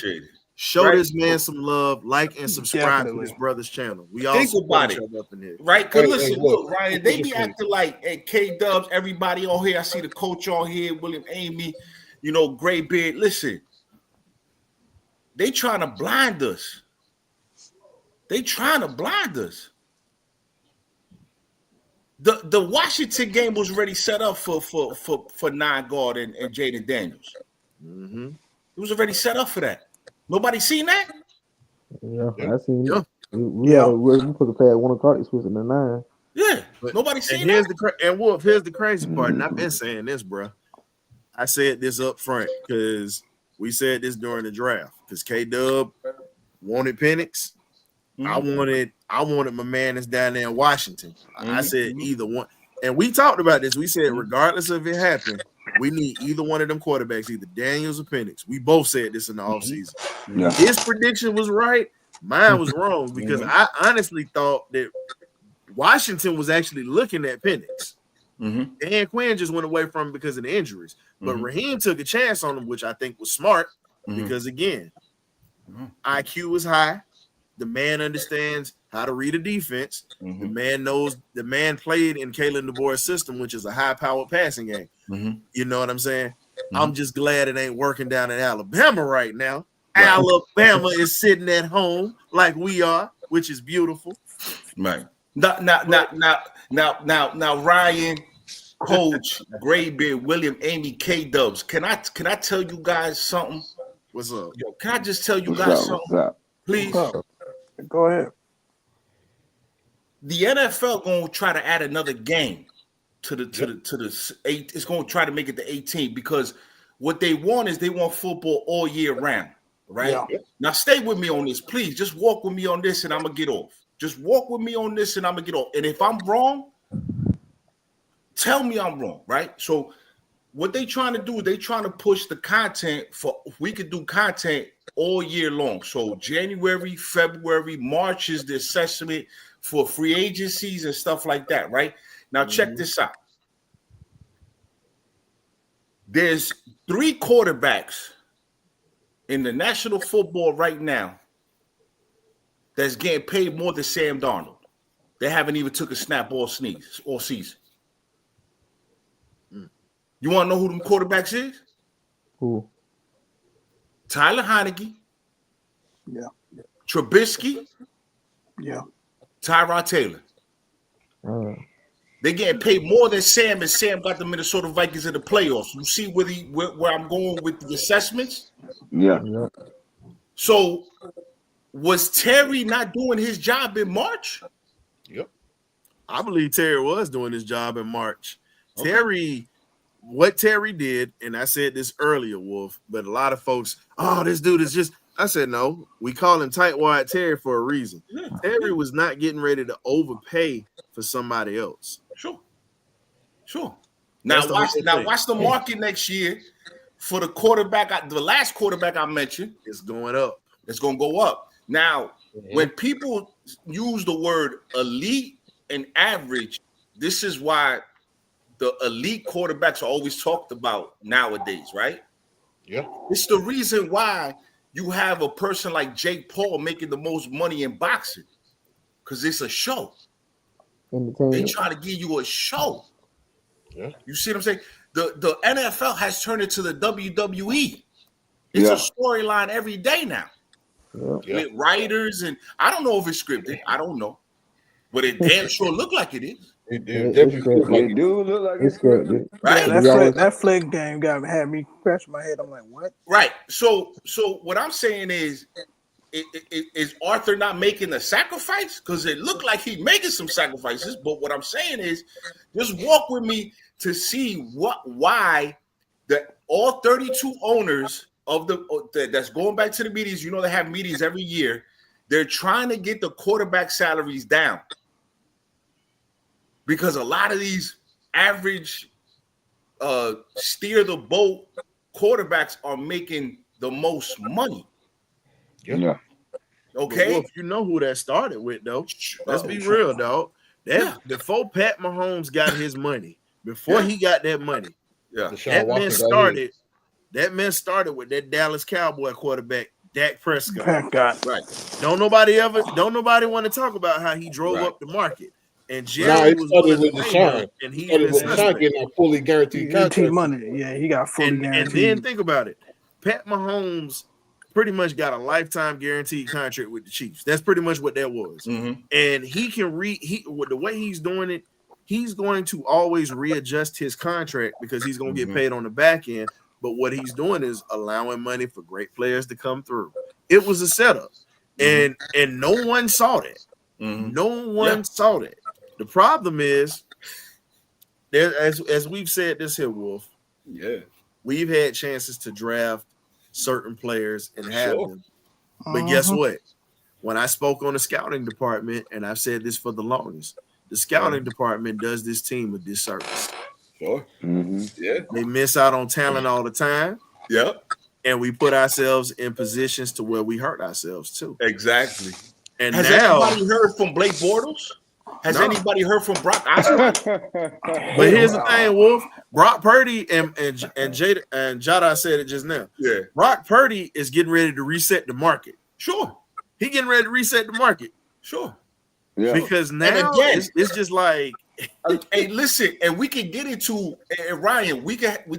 show this man some love, like and subscribe to his brother's channel. We all think about it, up in here. right? Because listen, look, Ryan, they be acting like at K-Dubs, everybody on here. I see the coach on here, William Amy, Gray Beard. Listen, they trying to blind us. The Washington game was already set up for Nine Guard and Jaden Daniels. It was already set up for that. Nobody seen that? Yeah, I seen it. We put the pad 1 o'clock. It's supposed to be 9. Yeah, nobody seen that. And Wolf, here's the crazy part. And I've been saying this, bro. I said this up front because we said this during the draft. Because K-Dub wanted Penix. I wanted my man that's down there in Washington. I said either one. And we talked about this. We said regardless of it happened, we need either one of them quarterbacks, either Daniels or Penix. We both said this in the offseason. Yeah. His prediction was right. Mine was wrong because I honestly thought that Washington was actually looking at Penix. Dan Quinn just went away from him because of the injuries. But Raheem took a chance on him, which I think was smart because, again, IQ was high. The man understands how to read a defense. The man played in Kalen DeBoer's system, which is a high-powered passing game. You know what I'm saying? I'm just glad it ain't working down in Alabama right now. Right. Alabama is sitting at home like we are, which is beautiful. Right. Now, Ryan, Coach, Graybeard, William, Amy, K-Dubs. Can I tell you guys something? What's up? Yo, can I just tell you guys something? Please. Go ahead. The NFL gonna try to add another game to the 8. It's gonna try to make it to 18 because what they want is they want football all year round, right? Yeah. Now stay with me on this, please. Just walk with me on this, and I'm gonna get off. Just walk with me on this, and I'm gonna get off. And if I'm wrong, tell me I'm wrong, right? So what they trying to do is they trying to push the content we could do content all year long. So January, February, March is the assessment for free agencies and stuff like that, right? Now check this out. There's 3 quarterbacks in the National Football right now that's getting paid more than Sam Darnold. They haven't even took a snap all season. You want to know who them quarterbacks is? Who? Tyler Heineke. Yeah. Trubisky. Yeah. Tyrod Taylor. They getting paid more than Sam, and Sam got the Minnesota Vikings in the playoffs. You see where I'm going with the assessments? Yeah. So was Terry not doing his job in March? Yep. I believe Terry was doing his job in March. Okay. What Terry did, and I said this earlier, Wolf, but a lot of folks, this dude is just I said no. We call him Tightwad Terry for a reason. Yeah. Terry was not getting ready to overpay for somebody else. Sure. That's Now the watch. whole Now thing. watch the market next year for the quarterback. The last quarterback I mentioned, It's going up. it's going to go up. Now, when people use the word elite and average, this is why the elite quarterbacks are always talked about nowadays, right? Yeah. It's the reason why you have a person like Jake Paul making the most money in boxing, because it's a show. They Entertainment. try to give you a show. Yeah. You see what I'm saying? The NFL has turned into the WWE. It's a storyline every day now. Yeah. With writers, and I don't know if it's scripted. I don't know. But it damn sure look like it is. It It's definitely feels like It do look like It's it's good. scripted. Right? Yeah, that flag game had me scratching my head. I'm like, what? Right. So what I'm saying is Arthur not making a sacrifice? Because it looked like he's making some sacrifices. But what I'm saying is, just walk with me to see why all 32 owners of that's going back to the meetings. You know, they have meetings every year. They're trying to get the quarterback salaries down because a lot of these average steer the boat quarterbacks are making the most money. Yeah. Okay. Well, if you know who that started with, though, let's be real, dog. Before Pat Mahomes got his money, before he got that money, that man started with that Dallas Cowboy quarterback, Dak Prescott. Right. Don't nobody want to talk about how he drove up the market. And Jerry was started willing with to pay him, and he started with Deshaun getting a fully guaranteed contract. money. Yeah, he got fully guaranteed. And then think about it. Pat Mahomes pretty much got a lifetime guaranteed contract with the Chiefs. That's pretty much what that was. Mm-hmm. And he can with the way he's doing it, he's going to always readjust his contract because he's going to get paid on the back end. But what he's doing is allowing money for great players to come through. It was a setup, and no one saw that. No one saw that. The problem is, as we've said this here, Wolf. Yeah, we've had chances to draft certain players and have them. But guess what? When I spoke on the scouting department, and I've said this for the longest, the scouting department does this team a disservice. Sure. Yeah. They miss out on talent all the time. Yeah. And we put ourselves in positions to where we hurt ourselves too. Exactly. And has anybody heard from Blake Bortles? Has anybody heard from Brock Osweiler? But here's the thing, Wolf. Brock Purdy and Jada said it just now. Yeah. Brock Purdy is getting ready to reset the market. Sure. He getting ready to reset the market. Sure. Yeah. Because now it's just like hey, listen, and we can get into Ryan.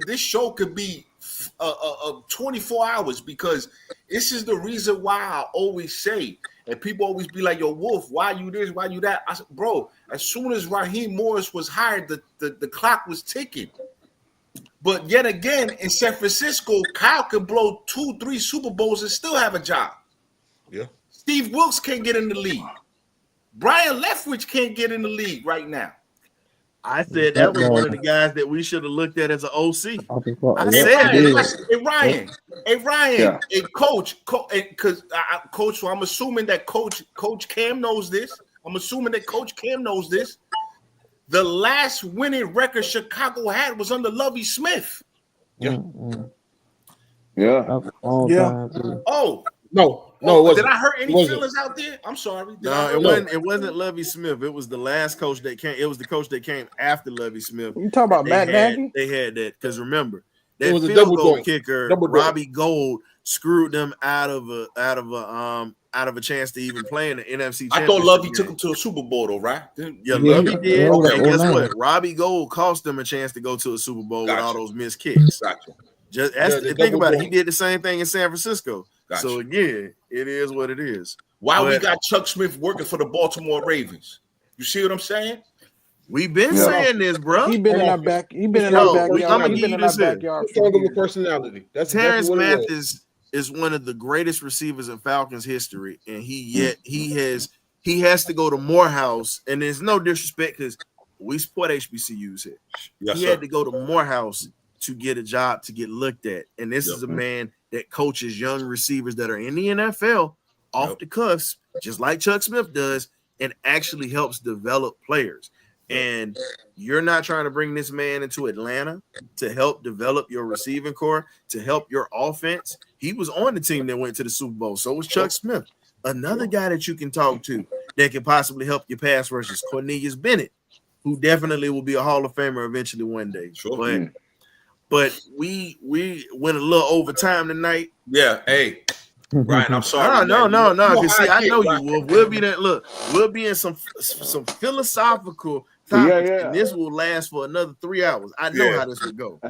This show could be 24 hours because this is the reason why I always say, and people always be like, "Yo, Wolf, why you this? Why you that?" I said, "Bro, as soon as Raheem Morris was hired, the clock was ticking." But yet again, in San Francisco, Kyle could blow 2-3 Super Bowls and still have a job. Yeah. Steve Wilkes can't get in the league. Brian Leftwich can't get in the league right now. I said that was one of the guys that we should have looked at as an OC. I said, hey Ryan, hey Coach, because Coach. So I'm assuming that Coach Cam knows this. The last winning record Chicago had was under Lovie Smith. Yeah. Yeah. Oh. No, it wasn't. Did I hurt any feelings out there? I'm sorry. It wasn't Lovie Smith. It was the last coach that came. It was the coach that came after Lovie Smith. You talking about Matt Nagy? They had that because remember that was a field goal joint. kicker, Robbie Gould, screwed them out of a chance to even play in the NFC. I thought Lovie took him to a Super Bowl, though, right? Yeah, Lovie did. Okay, guess what? Robbie Gould cost them a chance to go to a Super Bowl with all those missed kicks. Gotcha. Think about it. He did the same thing in San Francisco. Gotcha. So again, it is what it is. Why we got Chuck Smith working for the Baltimore Ravens? You see what I'm saying? We've been saying this, bro. He been in our back. He been in our backyard. He been in our backyard. Strong of a personality. That's Terrence Mathis is one of the greatest receivers in Falcons history, and he has to go to Morehouse. And there's no disrespect because we support HBCUs here. Yes, he had to go to Morehouse to get a job to get looked at, and this is a man that coaches young receivers that are in the NFL off the cuffs, just like Chuck Smith does, and actually helps develop players. And you're not trying to bring this man into Atlanta to help develop your receiving core, to help your offense. He was on the team that went to the Super Bowl. So was Chuck Smith. Another guy that you can talk to that can possibly help your pass rushers, Cornelius Bennett, who definitely will be a Hall of Famer eventually one day. Sure. But we went a little over time tonight. Yeah, hey, Ryan, I'm sorry. No. Because see, I know Ryan. you will. We'll be that. Look, we'll be in some philosophical topics, and this will last for another 3 hours. I know how this would go.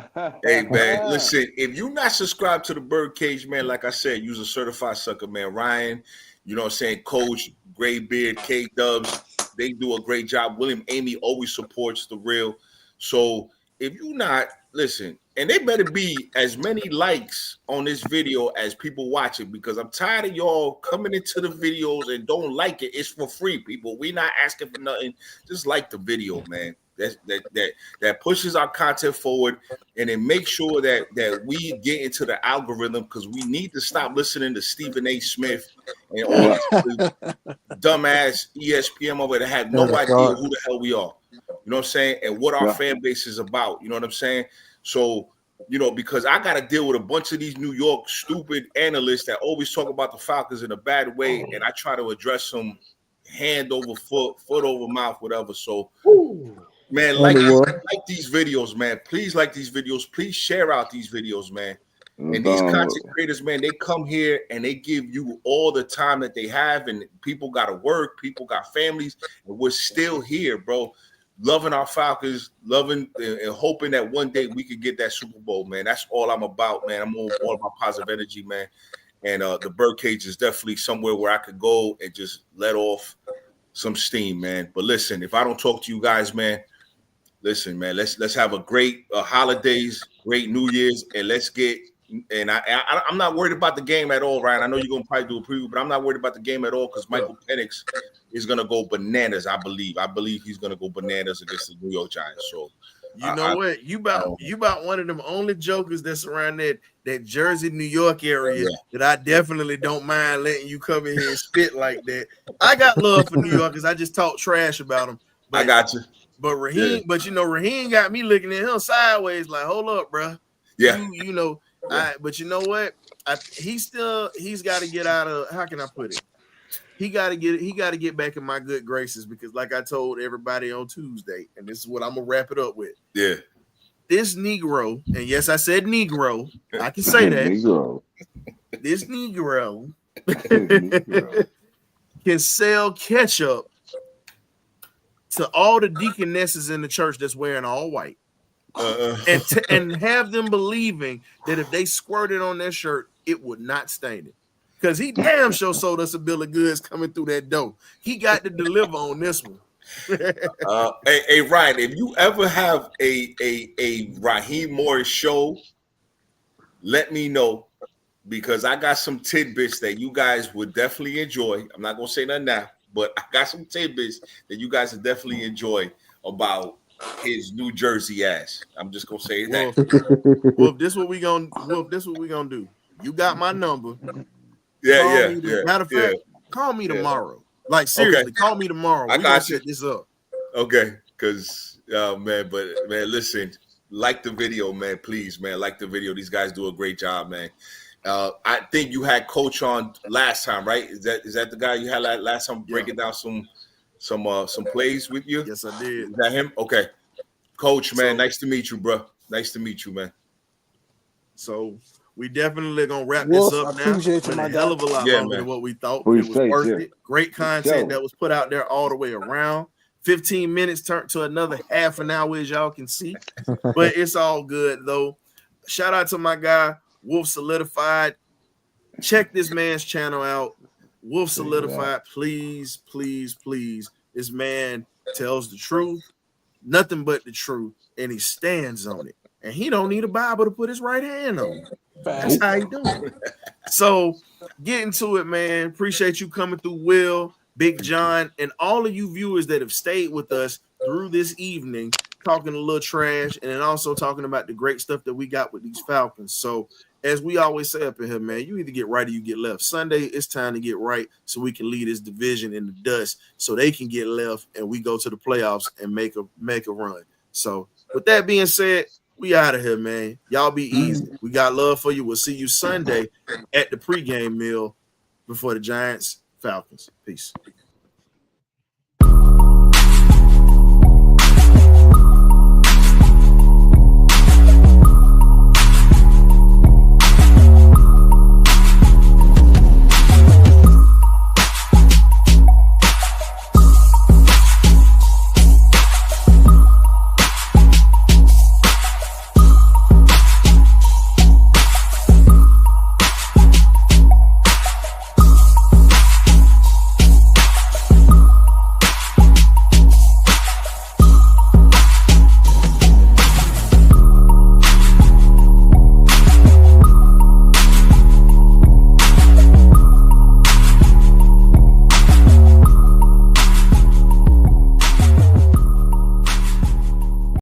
Hey, man, listen, if you're not subscribed to the Birdcage, man, like I said, use a certified sucker, man. Ryan, you know what I'm saying? Coach, Graybeard, K-Dubs, they do a great job. William Amy always supports the real. So if you're not, listen, and they better be as many likes on this video as people watch it, because I'm tired of y'all coming into the videos and don't like it. It's for free, people. We're not asking for nothing. Just like the video, man. That pushes our content forward, and it makes sure that we get into the algorithm, because we need to stop listening to Stephen A. Smith and all these dumbass ESPN over that have no idea who the hell we are. You know what I'm saying? And what our fan base is about. You know what I'm saying? So, you know, because I got to deal with a bunch of these New York stupid analysts that always talk about the Falcons in a bad way, and I try to address them hand over foot, foot over mouth, whatever. So, man, like these videos, man. Please like these videos. Please share out these videos, man. And these content creators, man, they come here and they give you all the time that they have, and people got to work, people got families, and we're still here, bro. Loving our Falcons, loving and hoping that one day we could get that Super Bowl, man. That's all I'm about, man. I'm all about positive energy, man. And the Birdcage is definitely somewhere where I could go and just let off some steam, man. But listen, if I don't talk to you guys, man, listen, man, let's have a great holidays, great New Year's, and let's get. And I'm not worried about the game at all, Ryan. I know you're gonna probably do a preview, but I'm not worried about the game at all, because Michael Penix is gonna go bananas. I believe he's gonna go bananas against the New York Giants. So you know what? You about one of them only jokers that's around that Jersey, New York area that I definitely don't mind letting you come in here and spit like that. I got love for New Yorkers. I just talk trash about them. But, I got you. But Raheem, but you know, Raheem got me looking at him sideways, like, hold up, bro. Yeah. You know. But you know what? He's got to get out of, how can I put it? He got to get back in my good graces, because like I told everybody on Tuesday, and this is what I'm gonna wrap it up with. Yeah. This Negro, and yes, I said Negro. I can say that. Negro. This Negro can sell ketchup to all the deaconesses in the church that's wearing all white. And have them believing that if they squirted on their shirt, it would not stain it. Because he damn sure sold us a bill of goods coming through that door. He got to deliver on this one. Hey, Ryan, if you ever have a Raheem Morris show, let me know, because I got some tidbits that you guys would definitely enjoy. I'm not gonna say nothing now, but I got some tidbits that you guys would definitely enjoy about his New Jersey ass. I'm just gonna say that. Well, if this what we gonna do. You got my number. Yeah. Matter of fact, call me tomorrow. Like seriously, call me tomorrow. I got you. Set this up. Okay, because man, listen, like the video, man. Please, man, like the video. These guys do a great job, man. I think you had Coach on last time, right? Is that the guy you had last time breaking down some plays with you? Yes, I did. Is that him? Okay. Coach, man, nice to meet you, bro. Nice to meet you, man. So we definitely gonna wrap this up now. It's been a hell of a lot longer than what we thought. It was worth it. Great content that was put out there all the way around. 15 minutes turned to another half an hour, as y'all can see. But it's all good though. Shout out to my guy, Wolf Solidified. Check this man's channel out. Wolf Solidified, please. This man tells the truth, nothing but the truth, and he stands on it. And he don't need a Bible to put his right hand on. That's how he doing it. So get into it, man. Appreciate you coming through, Will, Big John, and all of you viewers that have stayed with us through this evening, talking a little trash, and then also talking about the great stuff that we got with these Falcons. So as we always say up in here, man, you either get right or you get left. Sunday, it's time to get right so we can leave this division in the dust so they can get left and we go to the playoffs and make a run. So with that being said, we out of here, man. Y'all be easy. We got love for you. We'll see you Sunday at the pregame meal before the Giants Falcons. Peace.